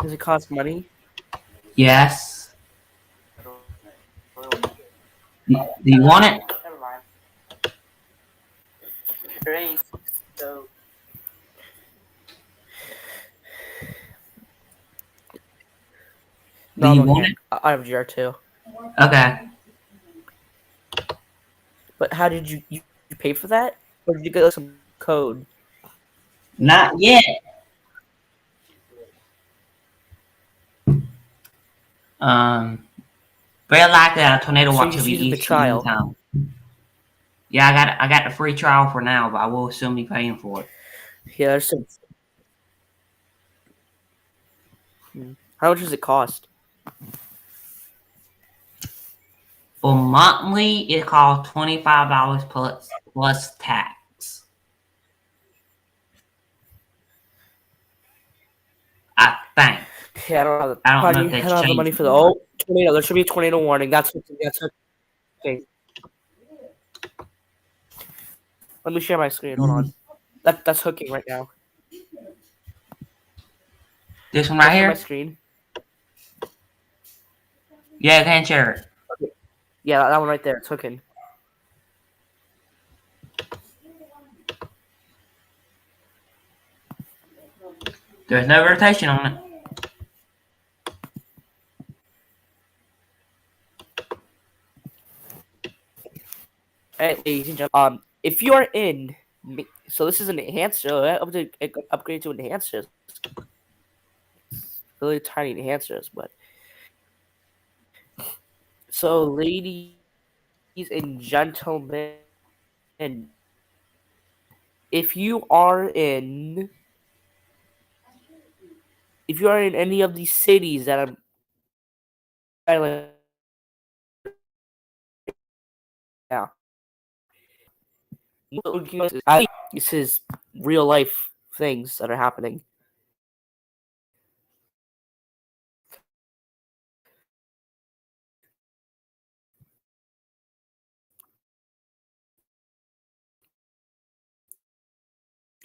Does it cost money? Yes. Do you want it? Never mind. Great. So. Do you want it? I have GR2. Okay. But how did you pay for that? Or did you get some code? Not yet. Very likely a tornado watch will be easy anytime. Yeah, I got the free trial for now, but I will soon be paying for it. Yeah, there's some. How much does it cost? For monthly, it costs $25 plus tax. I think. Yeah, I don't know. I don't have the money for the tornado. There should be a tornado warning. That's okay. Let me share my screen. Hold on. That's hooking right now. This one right here. My screen. Yeah, I can share it. Okay. Yeah, that one right there. It's hooking. There's no rotation on it. Hey, ladies and gentlemen, if you are in, so this is an enhancer. I have to upgrade to enhancers. Really tiny enhancers, but so ladies and gentlemen, if you are in any of these cities that I'm now. This is real life things that are happening.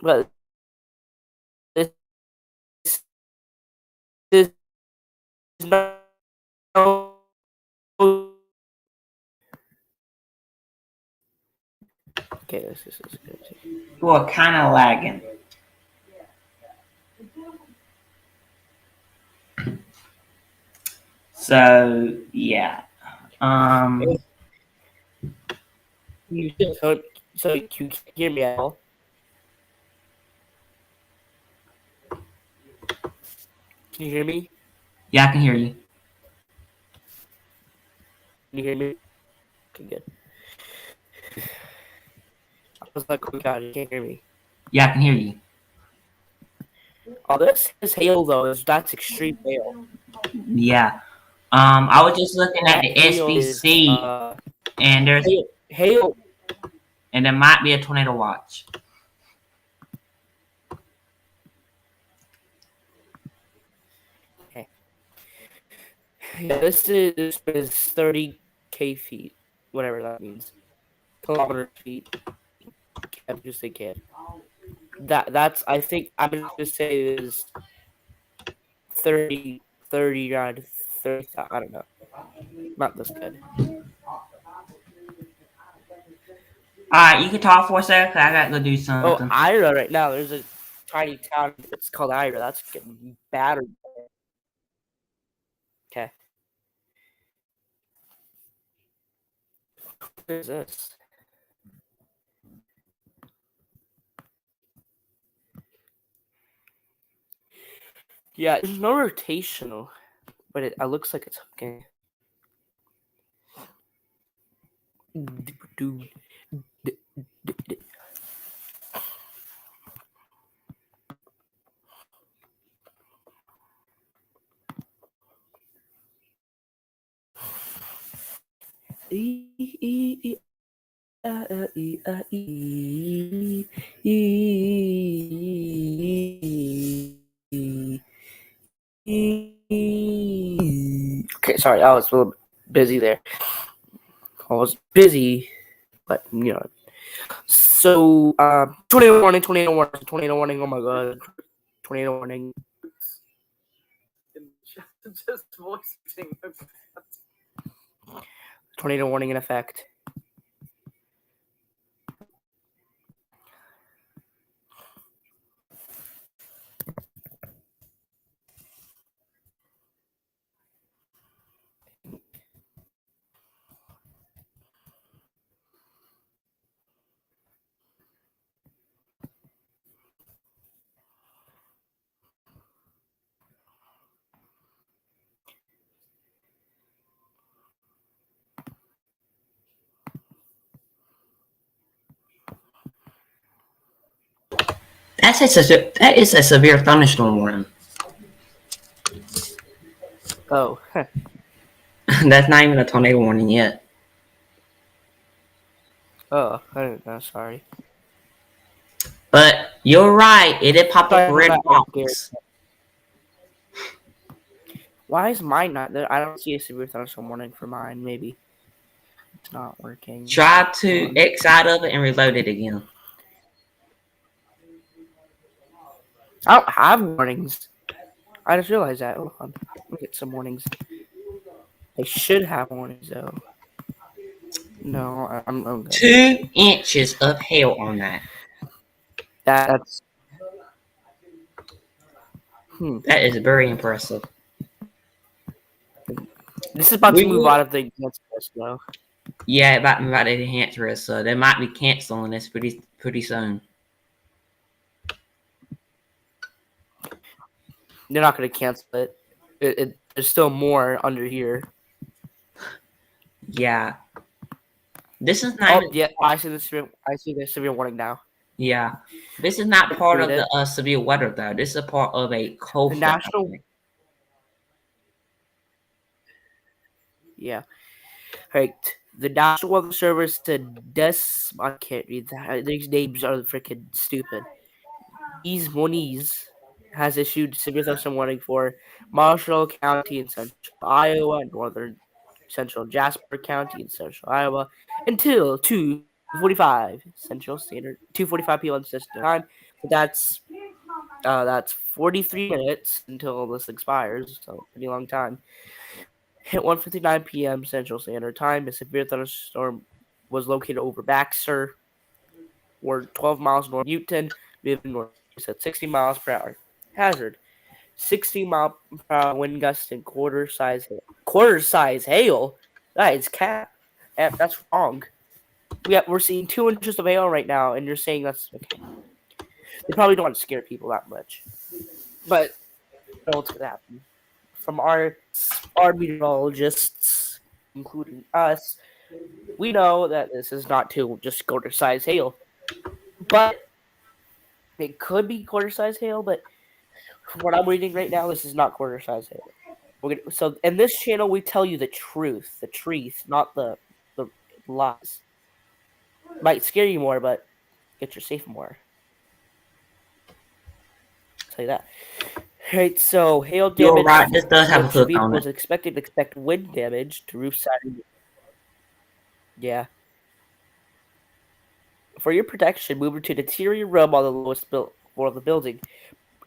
But this is no. Okay, this is good. We're kind of lagging. So yeah. So you can hear me at all? Can you hear me? Yeah, I can hear you. Can you hear me? Okay, good. I was like, oh god, you can't hear me. Yeah, I can hear you. Oh, this hail though. That's extreme hail. Yeah. I was just looking at the SBC, and there's hail, and there might be a tornado watch. Okay. Yeah, this is 30k feet, whatever that means. Kilometer feet. I'm just thinking. That's I think I'm gonna just say it is 30 around 30. I don't know. Not this good. Alright, you can talk for a second, 'cause I gotta go do something. Oh, Ira right now. There's a tiny town. It's called Ira. That's getting battered. Okay. What is this? Yeah, there's no rotational, but it looks like it's okay. Okay, sorry, I was a little busy there. I was busy, but you know. So, tornado warning, tornado warning, tornado warning. Oh my god, tornado warning. Just voicing. Tornado warning in effect. That is a severe thunderstorm warning. Oh. That's not even a tornado warning yet. Oh, I don't know. Sorry. But you're right. It did pop up a red box. Why is mine not there? I don't see a severe thunderstorm warning for mine. Maybe it's not working. Try to X out of it and reload it again. I don't have warnings. I just realized that. Hold on. Let me get some warnings. I should have warnings though. No, I'm good. 2 inches of hail on that. That's That is very impressive. This is about to move out of the enhanced risk, though. Yeah, about the enhanced risk, so they might be canceling this pretty soon. They're not going to cancel it. There's still more under here. Yeah. This is not. Oh, yeah, I see the severe warning now. Yeah, this is not part of the severe weather though. This is a part of a cold. The national. Yeah. Right. The National Weather Service to I can't read that. These names are freaking stupid. Moniz has issued severe thunderstorm warning for Marshall County in central Iowa and northern central Jasper County in central Iowa until 2:45 Central Standard, 2:45 p.m. Central Time. That's 43 minutes until this expires, so pretty long time. At 1:59 p.m. Central Standard Time, a severe thunderstorm was located over Baxter, or 12 miles north of Newton, moving north at 60 miles per hour. Hazard: 60-mile-per-hour wind gusts and quarter-size hail. Quarter-size hail? That is cap. That's wrong. We're seeing 2 inches of hail right now, and you're saying that's okay. They probably don't want to scare people that much, but you know what's gonna happen. From our meteorologists, including us, we know that this is not to just quarter-size hail, but it could be quarter-size hail. But from what I'm reading right now, this is not quarter-size hail. So in this channel, we tell you the truth, not the lies. Might scare you more, but get you safe more. I'll tell you that. Right, so hail damage. You're right. This does have a hook on it. Was expected to expect wind damage to roof siding. Yeah. For your protection, move to the interior room on the lowest floor of the building.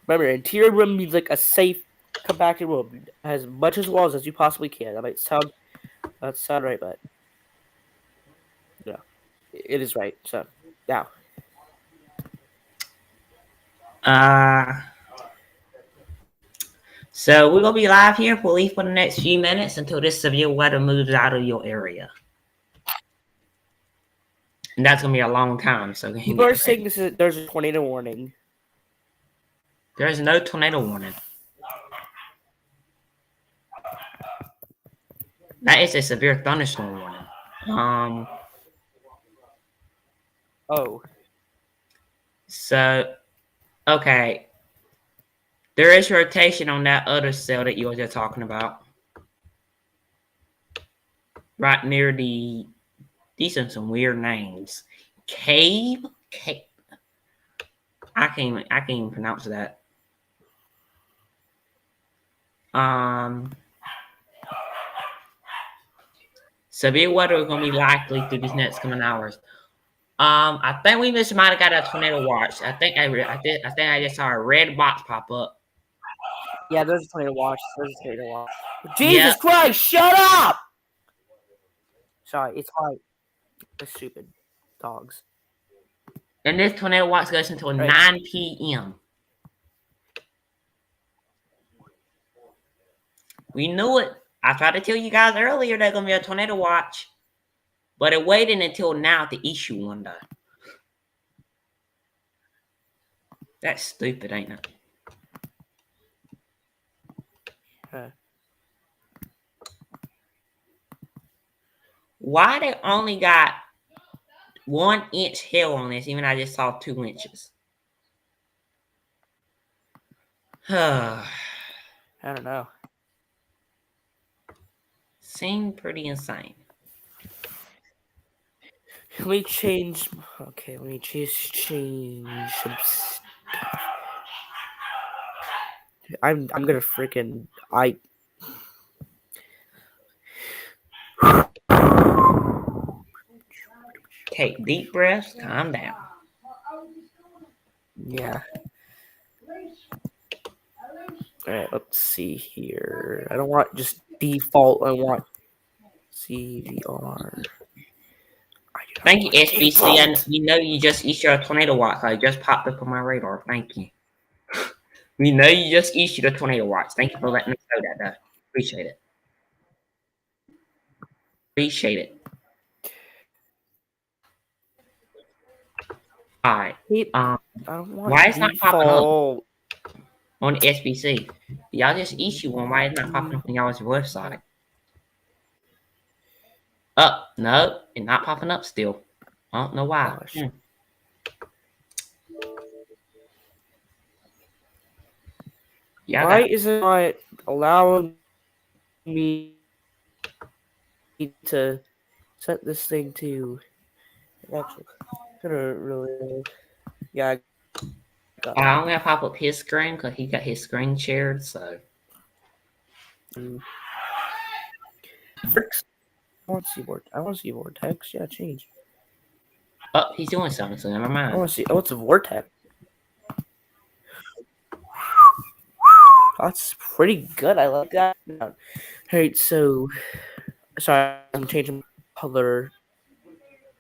Remember, interior room means like a safe, compacted room, as much as walls as you possibly can. That might sound right, but yeah, it is right. So now. So we're gonna be live here for at least for the next few minutes until this severe weather moves out of your area, and that's gonna be a long time. So people are saying there's a tornado warning. There's no tornado warning. That is a severe thunderstorm warning. Oh. So, okay. There is rotation on that other cell that you were just talking about. Right near the... These are some weird names. Cave? I can't even pronounce that. Severe weather is going to be likely through these next coming hours. I think we just might have got a tornado watch. I think I just saw a red box pop up. Yeah, there's a tornado watch. Jesus Christ, shut up! Sorry, it's hard. They're stupid dogs. And this tornado watch goes until 9 p.m. We knew it. I tried to tell you guys earlier there's going to be a tornado watch. But it waited until now to issue one, though. That's stupid, ain't it? Why they only got 1 inch hail on this, even I just saw 2 inches? I don't know. Seemed pretty insane. Let me change. Okay, let me just change some stuff. I'm gonna freaking Take deep breaths, calm down. Yeah. Alright, let's see here. I don't want just default, I want CVR. Thank you, SBC. And you know you just issued a tornado watch. I just popped up on my radar. Thank you. We know you just issued a tornado watch. Thank you for letting me know that, though. Appreciate it. Appreciate it. All right. Why is not popping up on the SBC? Y'all just issue one. Why is not popping up on y'all's website? No, it's not popping up still. I don't know why. Yeah, why is it not allowing me to set this thing to? Actually, really, yeah. I'm gonna pop up his screen because he got his screen shared. So. I want to see vortex. Yeah, change. Oh, he's doing something, so never mind. I want to see. Oh, it's a vortex. That's pretty good. I like that. All right, so sorry, I'm changing color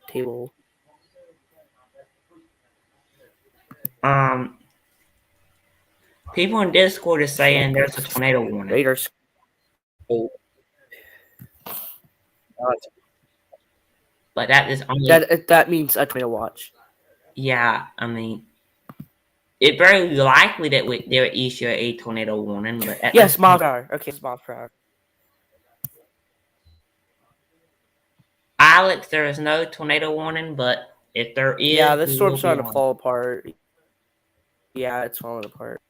table. People in Discord are saying there's a tornado warning. Raiders. But that is only that means a tornado watch. Yeah, I mean, it's very likely that they'll issue a tornado warning. But yes, miles per hour. Okay, it's miles per hour. Alex, there is no tornado warning, but if there is, yeah, this storm's starting to fall apart. Yeah, it's falling apart.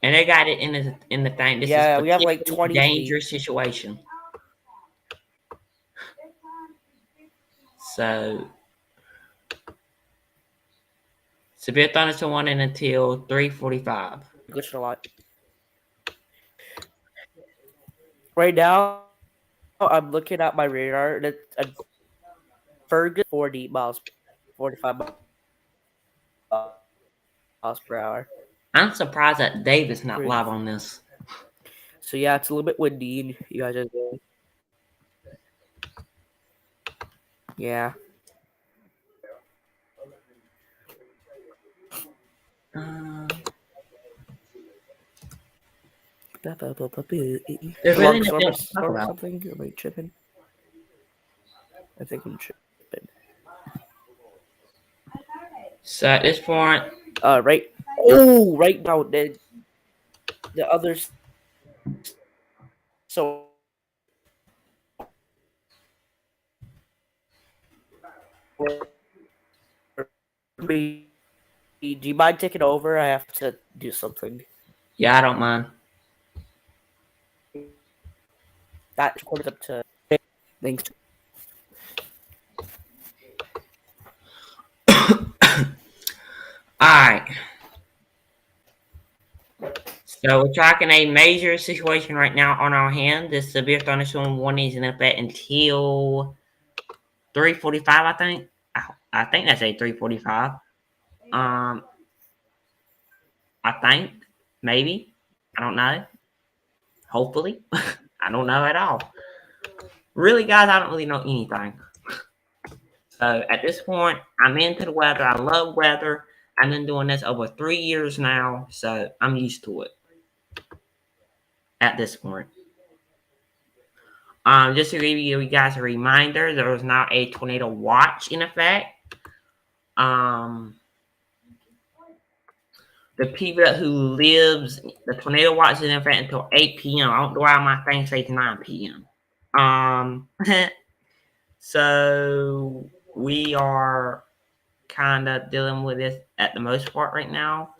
And they got it in the thing. This yeah, is we have like 20 dangerous situation. So severe thunderstorm warning until 3:45. Glitching a lot. Right now, I'm looking at my radar. And it's a Fergus 40 miles, 45 miles per hour. I'm surprised that Dave is not live on this. So yeah, it's a little bit windy, and you guys are there. Yeah. There's really nothing to talk about. Something? Am I tripping? I think I'm tripping. So at this point, right. Oh, right now the other So do you mind taking over? I have to do something. Yeah, I don't mind. That recorded up to thanks. Alright. So we're tracking a major situation right now on our hand. This severe thunderstorm warning is in effect until 3:45, I think. I think that's a 3:45. I think. Maybe. I don't know. Hopefully. I don't know at all. Really, guys, I don't really know anything. So at this point, I'm into the weather. I love weather. I've been doing this over 3 years now, so I'm used to it at this point. Just to give you guys a reminder, there is now a tornado watch in effect. The people who lives, the tornado watch is in effect until 8 p.m. I don't know why my thing says 9 p.m. So we are kind of dealing with this at the most part right now.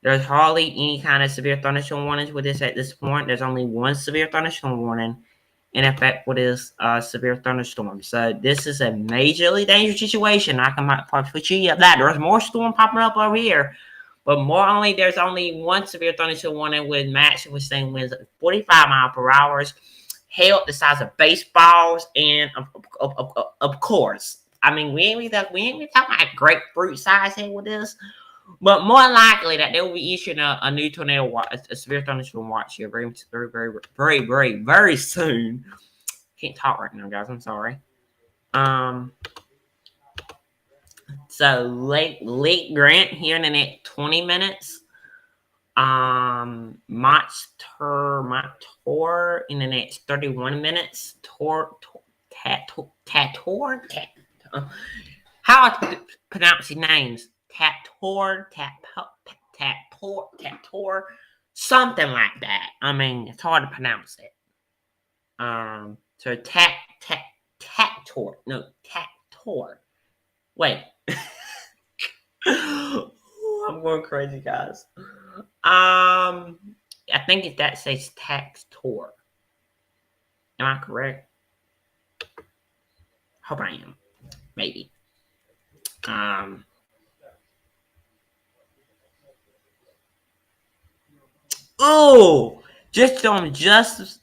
There's hardly any kind of severe thunderstorm warnings with this at this point. There's only one severe thunderstorm warning in effect with this severe thunderstorm. So this is a majorly dangerous situation. I can put you up that. There's more storm popping up over here. But more only, there's only one severe thunderstorm warning with maximum sustained winds of 45 miles per hour, hail the size of baseballs, and of course, I mean, we ain't talking about grapefruit size here with this, but more likely that they will be issuing a new tornado watch, a severe thunderstorm watch here very soon. Can't talk right now, guys. I'm sorry. So Lake Grant here in the next 20 minutes. Mator in the next 31 minutes. How I pronounce these names? Tator, something like that. I mean, it's hard to pronounce it. So Tator. Wait. I'm going crazy, guys. I think that says Taxtor. Am I correct? Hope I am. Maybe. Oh, just on justice.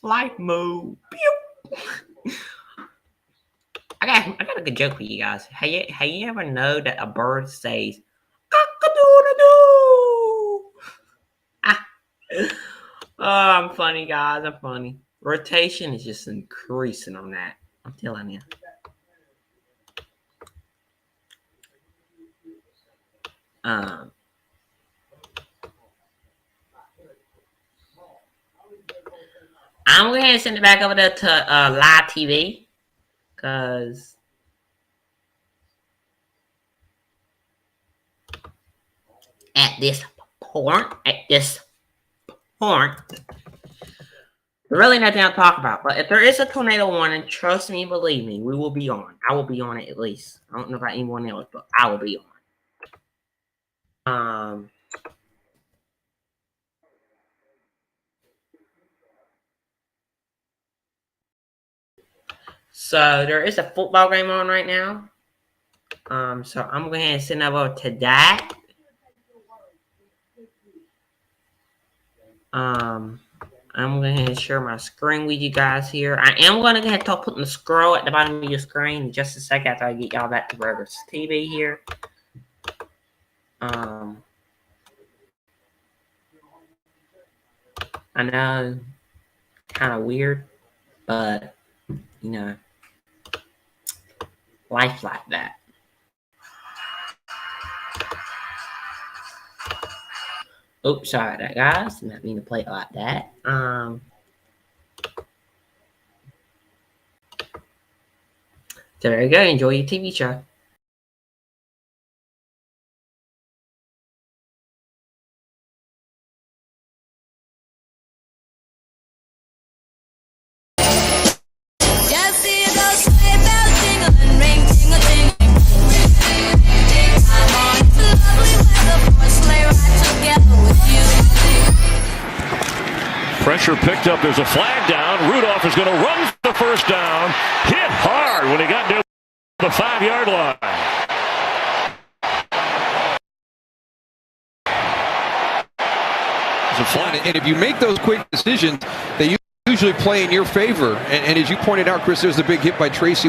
Life mode. I got a good joke for you guys. Have you ever know that a bird says cock-a-doodle-doo? I'm funny, guys. I'm funny. Rotation is just increasing on that. I'm telling you. I'm going to send it back over there to live TV, because at this point, there's really nothing to talk about. But if there is a tornado warning, trust me, believe me, we will be on. I will be on it at least. I don't know about anyone else, but I will be on. So there is a football game on right now. So I'm going to send over to that. I'm going to share my screen with you guys here. I am going to go ahead and start putting the scroll at the bottom of your screen in just a second after I get y'all back to Burgers TV here. I know, kind of weird, but you know, life like that. Oops, sorry about that, guys. Did not mean to play it like that. So there you go. Enjoy your TV show. Pressure picked up. There's a flag down. Rudolph is going to run the first down. Hit hard when he got to the 5-yard line. And if you make those quick decisions, they usually play in your favor. And as you pointed out, Chris, there's a big hit by Tracy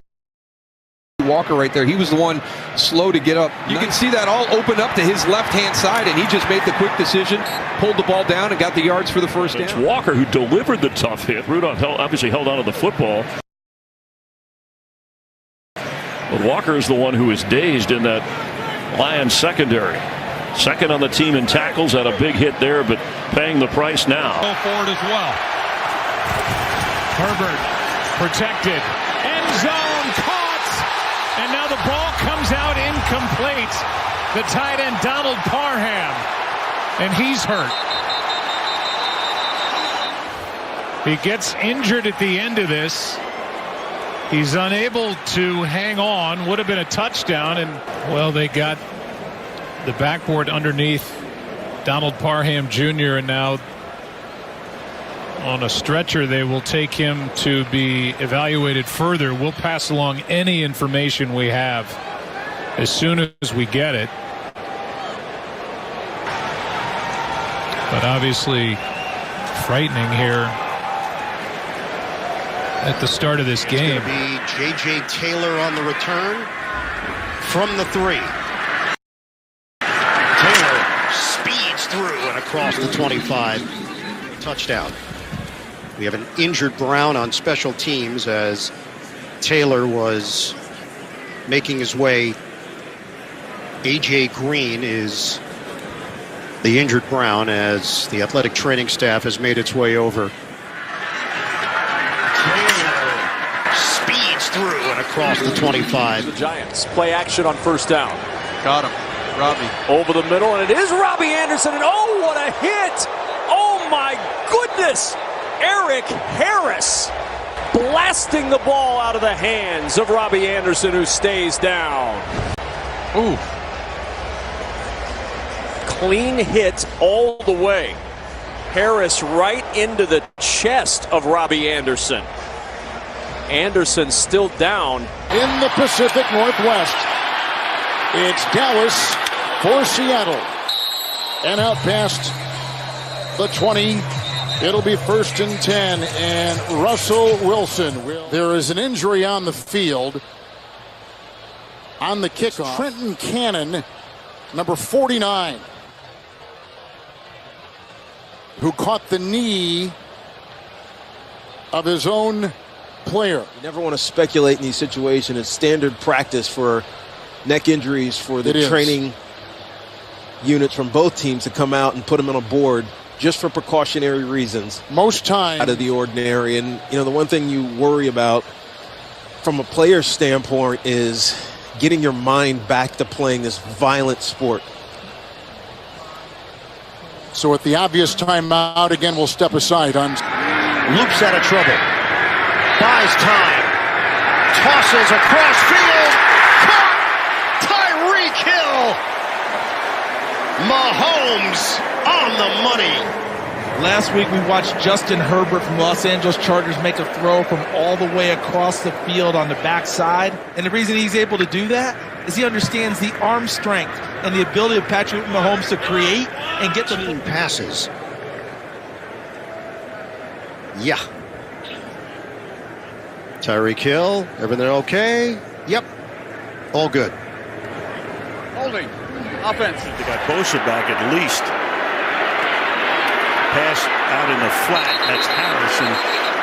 Walker right there. He was the one slow to get up. You can see that all open up to his left-hand side, and he just made the quick decision, pulled the ball down, and got the yards for the first down. It's Walker who delivered the tough hit. Rudolph obviously held on to the football. But Walker is the one who is dazed in that Lions secondary. Second on the team in tackles, had a big hit there, but paying the price now. Go forward as well. Herbert protected. End zone caught. And now the ball comes out incomplete. The tight end Donald Parham. And he's hurt. He gets injured at the end of this. He's unable to hang on. Would have been a touchdown. And, well, they got the backboard underneath Donald Parham Jr. and now on a stretcher they will take him to be evaluated further. We'll pass along any information we have as soon as we get it. But obviously frightening here at the start of this game. It's going to be J.J. Taylor on the return from the 3. Speeds through and across the 25. Touchdown. We have an injured Brown on special teams as Taylor was making his way. A.J. Green is the injured Brown as the athletic training staff has made its way over. Taylor speeds through and across the 25. The Giants play action on first down. Got him. Robbie. Over the middle, and it is Robbie Anderson, and oh, what a hit! Oh, my goodness! Eric Harris blasting the ball out of the hands of Robbie Anderson, who stays down. Ooh. Clean hit all the way. Harris right into the chest of Robbie Anderson. Anderson still down. In the Pacific Northwest, it's Dallas for Seattle. And out past the 20, it'll be 1st and 10, and Russell Wilson will. There is an injury on the field on the kickoff. Trenton Cannon, number 49, who caught the knee of his own player. You never want to speculate in these situations. It's standard practice for neck injuries for the training units from both teams to come out and put them on a board just for precautionary reasons. Most times out of the ordinary. And, you know, the one thing you worry about from a player's standpoint is getting your mind back to playing this violent sport. So at the obvious timeout, again, we'll step aside on. Loops out of trouble. Buys time. Tosses across field. Caught! Tyreek Hill. Mahomes on the money. Last week we watched Justin Herbert from Los Angeles Chargers make a throw from all the way across the field on the backside. And the reason he's able to do that is he understands the arm strength and the ability of Patrick Mahomes to create and get the passes. Yeah. Tyreek Hill, everything okay? Yep. All good. Holding. Offense. They got Bosa back at least. Pass out in the flat. That's Harrison.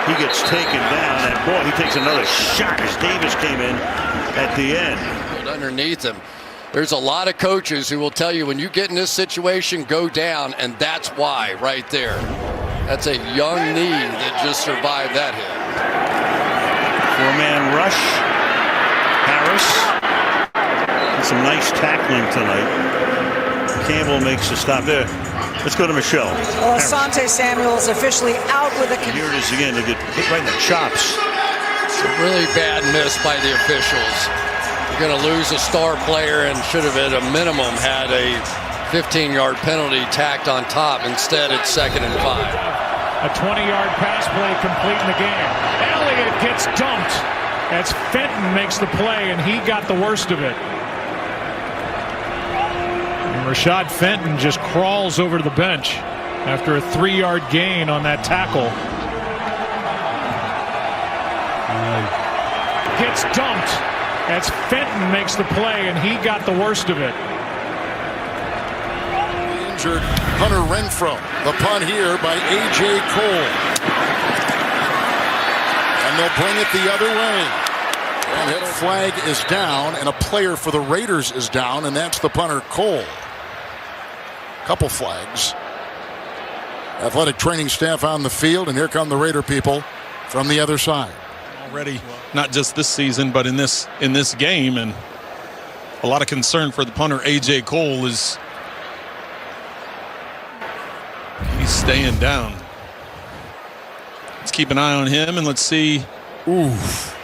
He gets taken down. And boy, he takes another shot as Davis came in at the end. Underneath him. There's a lot of coaches who will tell you when you get in this situation, go down. And that's why right there. That's a young knee that just survived that hit. 4-man rush. Harris. Some nice tackling tonight. Campbell makes a stop there. Let's go to Michelle. Well, Asante Samuel is officially out with a. Here it is again. They get hit right in the chops. It's a really bad miss by the officials. You're going to lose a star player and should have at a minimum had a 15-yard penalty tacked on top. Instead, it's 2nd and 5. A 20-yard pass play complete in the game. Elliott gets dumped as Fenton makes the play, and he got the worst of it. And Rashad Fenton just crawls over to the bench after a 3-yard gain on that tackle. Gets dumped as Fenton makes the play, and he got the worst of it. Injured Hunter Renfrow. The punt here by A.J. Cole. And they'll bring it the other way. And hit flag is down, and a player for the Raiders is down, and that's the punter, Cole. Couple flags. Athletic training staff on the field, and here come the Raider people from the other side. Already, not just this season, but in this game, and a lot of concern for the punter, A.J. Cole, is he's staying down. Let's keep an eye on him, and let's see. Oof.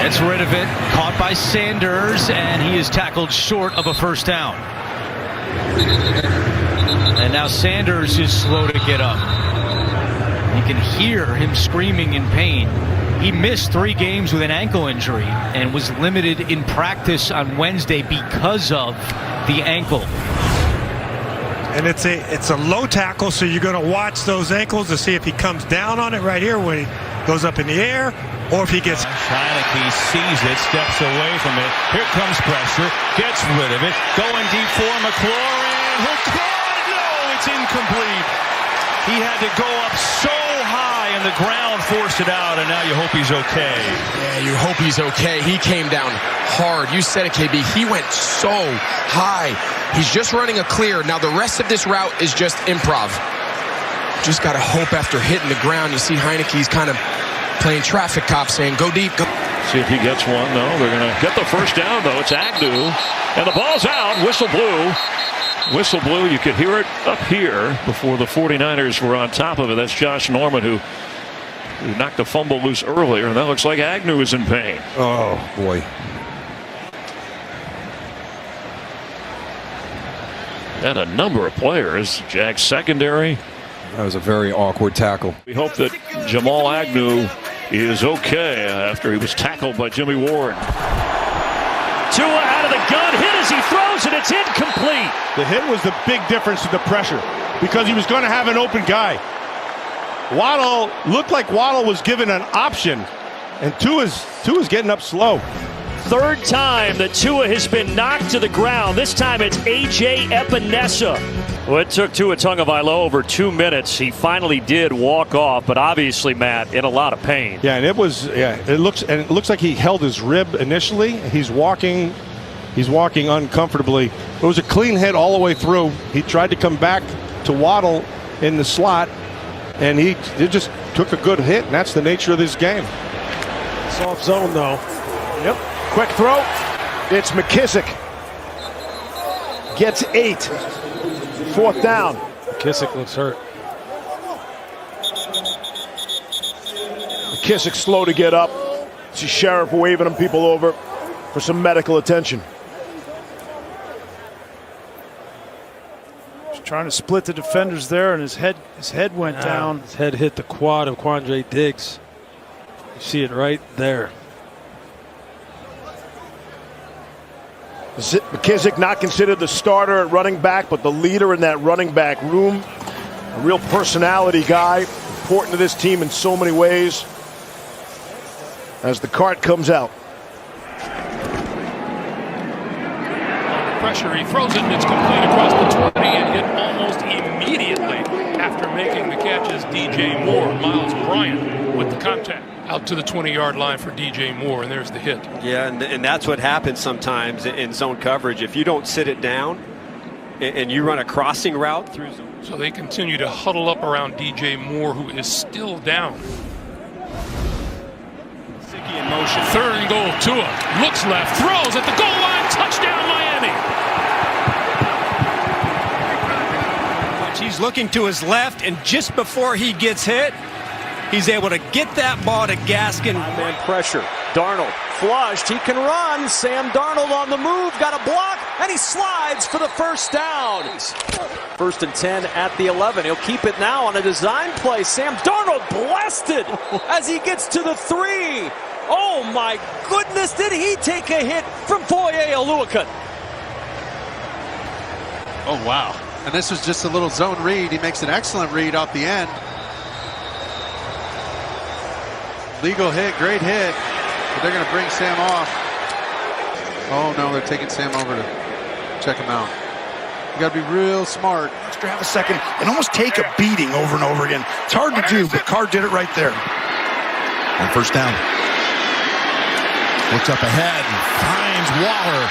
Gets rid of it, caught by Sanders, and he is tackled short of a first down. And now Sanders is slow to get up. You can hear him screaming in pain. He missed 3 games with an ankle injury and was limited in practice on Wednesday because of the ankle. And it's a low tackle, so you're going to watch those ankles to see if he comes down on it right here when he goes up in the air, or if he gets... Heineke sees it, steps away from it. Here comes pressure, gets rid of it, going deep for McLaurin, who caught, no, it's incomplete. He had to go up so high and the ground forced it out, and now you hope he's okay. Yeah, you hope he's okay. He came down hard. You said it, KB. He went so high. He's just running a clear. Now the rest of this route is just improv. Just got to hope after hitting the ground. You see Heineke's kind of playing traffic cop, saying, go deep. Go. See if he gets one. No, they're going to get the first down, though. It's Agnew. And the ball's out. Whistle blew. Whistle blew. You could hear it up here before the 49ers were on top of it. That's Josh Norman who knocked the fumble loose earlier, and that looks like Agnew is in pain. Oh, boy. And a number of players. Jags secondary. That was a very awkward tackle. We hope that Jamal Agnew is okay after he was tackled by Jimmy Ward. Tua out of the gun, hit as he throws it, it's incomplete. The hit was the big difference in the pressure because he was going to have an open guy. Waddle looked like Waddle was given an option, and Tua's getting up slow. Third time that Tua has been knocked to the ground. This time it's A.J. Epinesa. Well, it took Tua Tagovailoa over 2 minutes. He finally did walk off, but obviously, Matt, in a lot of pain. Yeah, and it looks like he held his rib initially. He's walking uncomfortably. It was a clean hit all the way through. He tried to come back to Waddle in the slot, and he just took a good hit, and that's the nature of this game. Soft zone, though. Yep. Quick throw. It's McKissick. Gets 8. 4th down. McKissick looks hurt. McKissick slow to get up. See Sheriff waving them people over for some medical attention. Just trying to split the defenders there, and his head went down. His head hit the quad of Quandre Diggs. You see it right there. McKissick not considered the starter at running back, but the leader in that running back room. A real personality guy, important to this team in so many ways. As the cart comes out. Pressure, he throws it and it's complete across the 20 and hit almost immediately after making the catch as DJ Moore. Miles Bryant with the contact. Out to the 20-yard line for DJ Moore, and there's the hit. Yeah, and that's what happens sometimes in zone coverage. If you don't sit it down and you run a crossing route through zone. So they continue to huddle up around DJ Moore, who is still down. Sicky in motion. 3rd and goal. Tua looks left, throws at the goal line, touchdown Miami. He's looking to his left, and just before he gets hit, He's able to get that ball to Gaskin. Man pressure. Darnold flushed. He can run. Sam Darnold on the move. Got a block. And he slides for the first down. 1st and 10 at the 11. He'll keep it now on a design play. Sam Darnold blasted as he gets to the 3. Oh my goodness, did he take a hit from Foye Oluokun? Oh wow. And this was just a little zone read. He makes an excellent read off the end. Legal hit, great hit. But they're going to bring Sam off. Oh no, they're taking Sam over to check him out. You got to be real smart. Extra half a second and almost take a beating over and over again. It's hard to do, but Carr did it right there. On first down. Looks up ahead and finds Waller,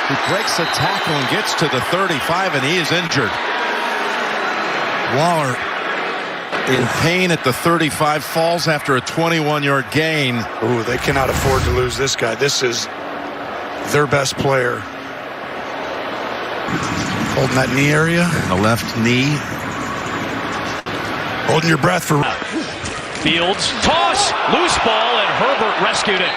who breaks the tackle and gets to the 35, and he is injured. Waller in pain at the 35, falls after a 21-yard gain. Ooh, they cannot afford to lose this guy. This is their best player. Holding that knee area. The left knee. Holding your breath for... Fields, toss, loose ball, and Herbert rescued it.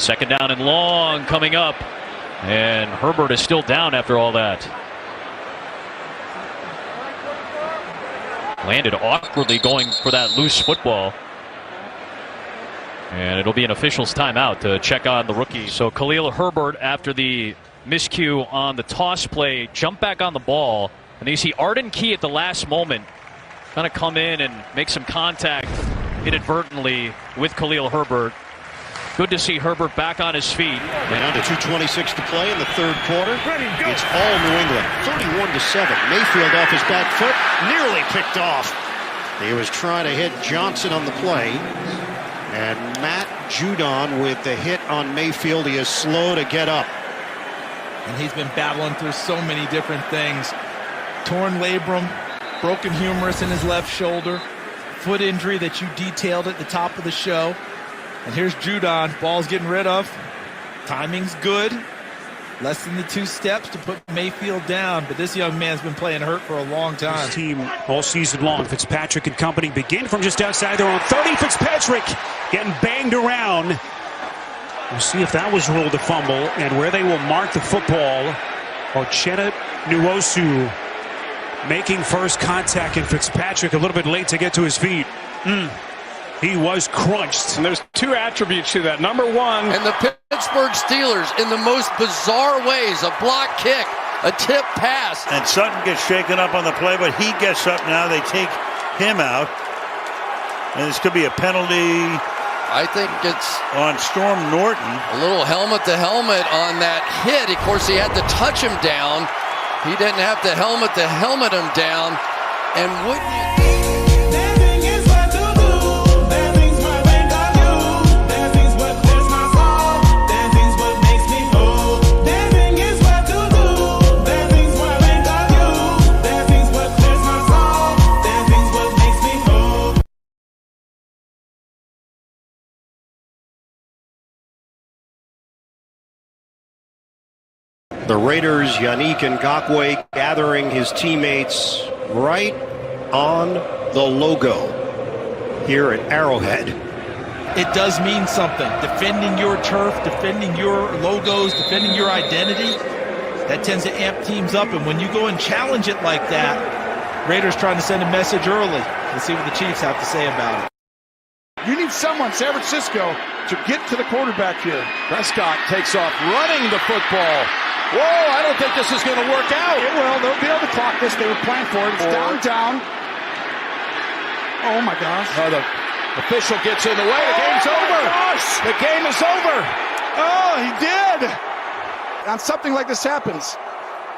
Second down and long coming up. And Herbert is still down after all that. Landed awkwardly going for that loose football. And it'll be an official's timeout to check on the rookie. So Khalil Herbert, after the miscue on the toss play, jumped back on the ball. And then you see Arden Key at the last moment kind of come in and make some contact inadvertently with Khalil Herbert. Good to see Herbert back on his feet. Down to 2:26 to play in the third quarter. It's all New England, 31-7. Mayfield off his back foot, nearly picked off. He was trying to hit Johnson on the play. And Matt Judon with the hit on Mayfield. He is slow to get up. And he's been battling through so many different things. Torn labrum, broken humerus in his left shoulder, foot injury that you detailed at the top of the show. And here's Judon. Ball's getting rid of. Timing's good. Less than the 2 steps to put Mayfield down. But this young man's been playing hurt for a long time. This team all season long. Fitzpatrick and company begin from just outside their own 30. Fitzpatrick getting banged around. We'll see if that was ruled a fumble and where they will mark the football. Uchenna Nwosu making first contact, and Fitzpatrick a little bit late to get to his feet. He was crunched. And there's 2 attributes to that. Number 1. And the Pittsburgh Steelers, in the most bizarre ways, a block kick, a tip pass. And Sutton gets shaken up on the play, but he gets up now. They take him out. And this could be a penalty. I think it's on Storm Norton. A little helmet to helmet on that hit. Of course, he had to touch him down. He didn't have to helmet him down. And wouldn't you... The Raiders, Yannick Ngakoue gathering his teammates right on the logo here at Arrowhead. It does mean something. Defending your turf, defending your logos, defending your identity, that tends to amp teams up. And when you go and challenge it like that, Raiders trying to send a message early. Let's see what the Chiefs have to say about it. You need someone, San Francisco, to get to the quarterback here. Prescott takes off running the football. Whoa, I don't think this is going to work out. It will. They'll be able to clock this. They were playing for it. It's down. Oh, my gosh. The official gets in the way. The game's over. Gosh. The game is over. Oh, he did. And something like this happens.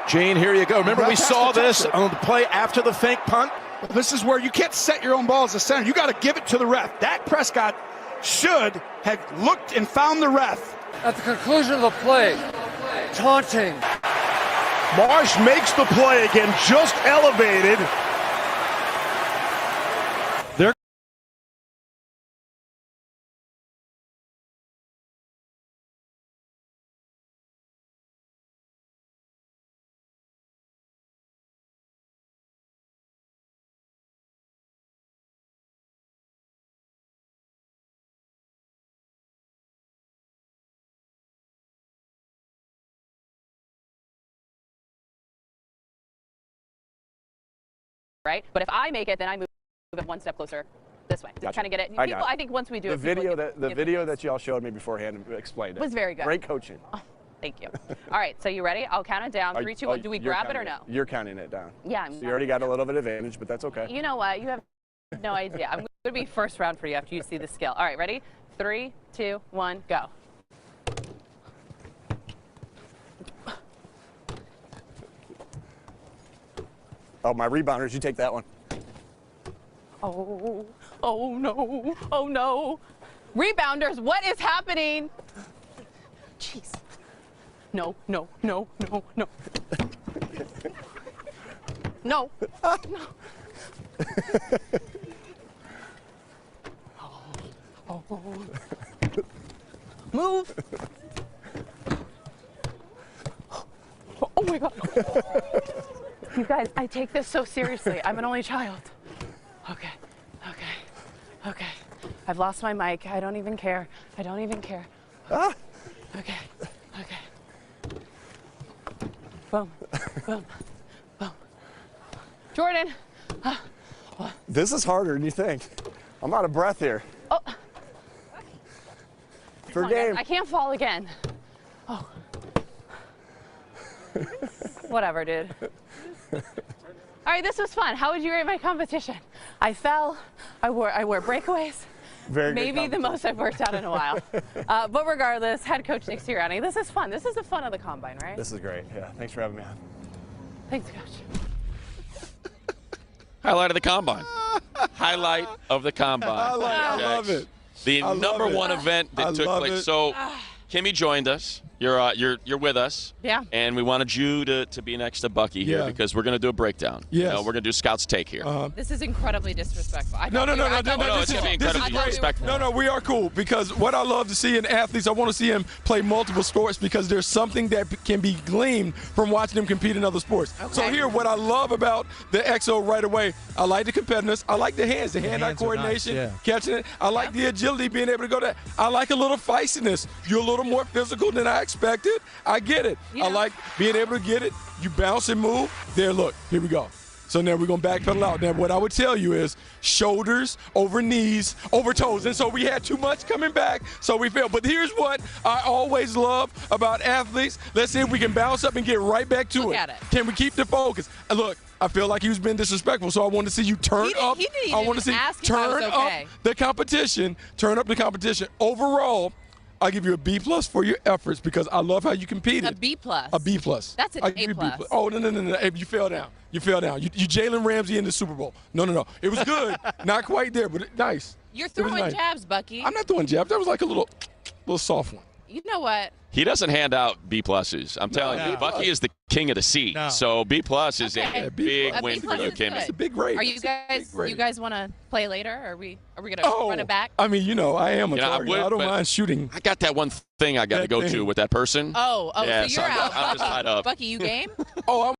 Gene, here you go. Remember we saw this on the play after the fake punt? This is where you can't set your own ball as a center. You got to give it to the ref. Dak Prescott should have looked and found the ref. At the conclusion of the play, taunting. Marsh makes the play again, just elevated. right? But if I make it, then I move it one step closer this way. Gotcha. Kind of get it. I People, got it. I think once we do the it, people video that y'all showed me beforehand explained it. Was very good. Great coaching. Oh, thank you. All right, so you ready? I'll count it down. 3, 2, 1. Do we grab it or no? You're counting it down. Yeah. So you already got a little bit of advantage, but that's okay. You know what? You have no idea. I'm going to be first round for you after you see the skill. All right, ready? 3, 2, 1, go. Oh, my rebounders, you take that one. Oh, oh no, oh no. Rebounders, what is happening? Jeez. No, no, no, no, no. No, no. Oh, oh. Move. Oh my God. You guys, I take this so seriously. I'm an only child. Okay, okay, okay. I've lost my mic. I don't even care. I don't even care. Okay, okay, okay. Boom, boom, boom. Jordan. This is harder than you think. I'm out of breath here. Oh. For game. I can't fall again. Oh. Whatever, dude. All right, this was fun. How would you rate my competition? I fell. I wore breakaways. Very Maybe the most I've worked out in a while. But regardless, head coach Nick Sirianni. This is fun. This is the fun of the combine, right? This is great. Yeah, thanks for having me on. Thanks, coach. Highlight of the combine. Highlight of the combine. I love it. The number one event that took place. So, Kimmy joined us. You're with us. Yeah. And we wanted you to be next to Bucky here because we're going to do a breakdown. Yes. We're going to do Scout's Take here. This is incredibly disrespectful. No, it's going to be incredibly disrespectful. No, we are cool because what I love to see in athletes, I want to see them play multiple sports because there's something that can be gleaned from watching them compete in other sports. Okay. So here, what I love about the XO right away, I like the competitiveness. I like the hands, hand-eye coordination, catching it. I like the agility, being able to go there. I like a little feistiness. You're a little more physical than I expected. I get it. I like being able to get it. You bounce and move. There, look, here we go. So now we're going to backpedal out. Now, what I would tell you is shoulders over knees, over toes. And so we had too much coming back, so we failed. But here's what I always love about athletes. Let's see if we can bounce up and get right back to Look it. at it. Can we keep the focus? And look, I feel like he was being disrespectful, so I want to see you turn up. He didn't I want to even see ask if I was turn okay. up the competition. Turn up the competition. Overall, I give you a B+ for your efforts because I love how you competed. A B+. A B+. That's an I give you A+. Oh, no. Hey, you fell down. You fell down. You Jalen Ramsey in the Super Bowl. No. It was good. Not quite there, but nice. You're It was throwing nice. jabs, Bucky. I'm not throwing jabs. That was like a little soft one. You know what? He doesn't hand out B+. I'm telling you, Bucky is the king of the C. So B+ is a big A win B+ for you, is Kimmy. good. It's a big grade. Are you guys want to play later? Or are we going to run it back? I mean, I am a target. I don't but mind shooting. I got that one thing I got to go to with that person. Oh, Yeah, so you're I'm out. just tied up. Bucky, you game? Oh, I'm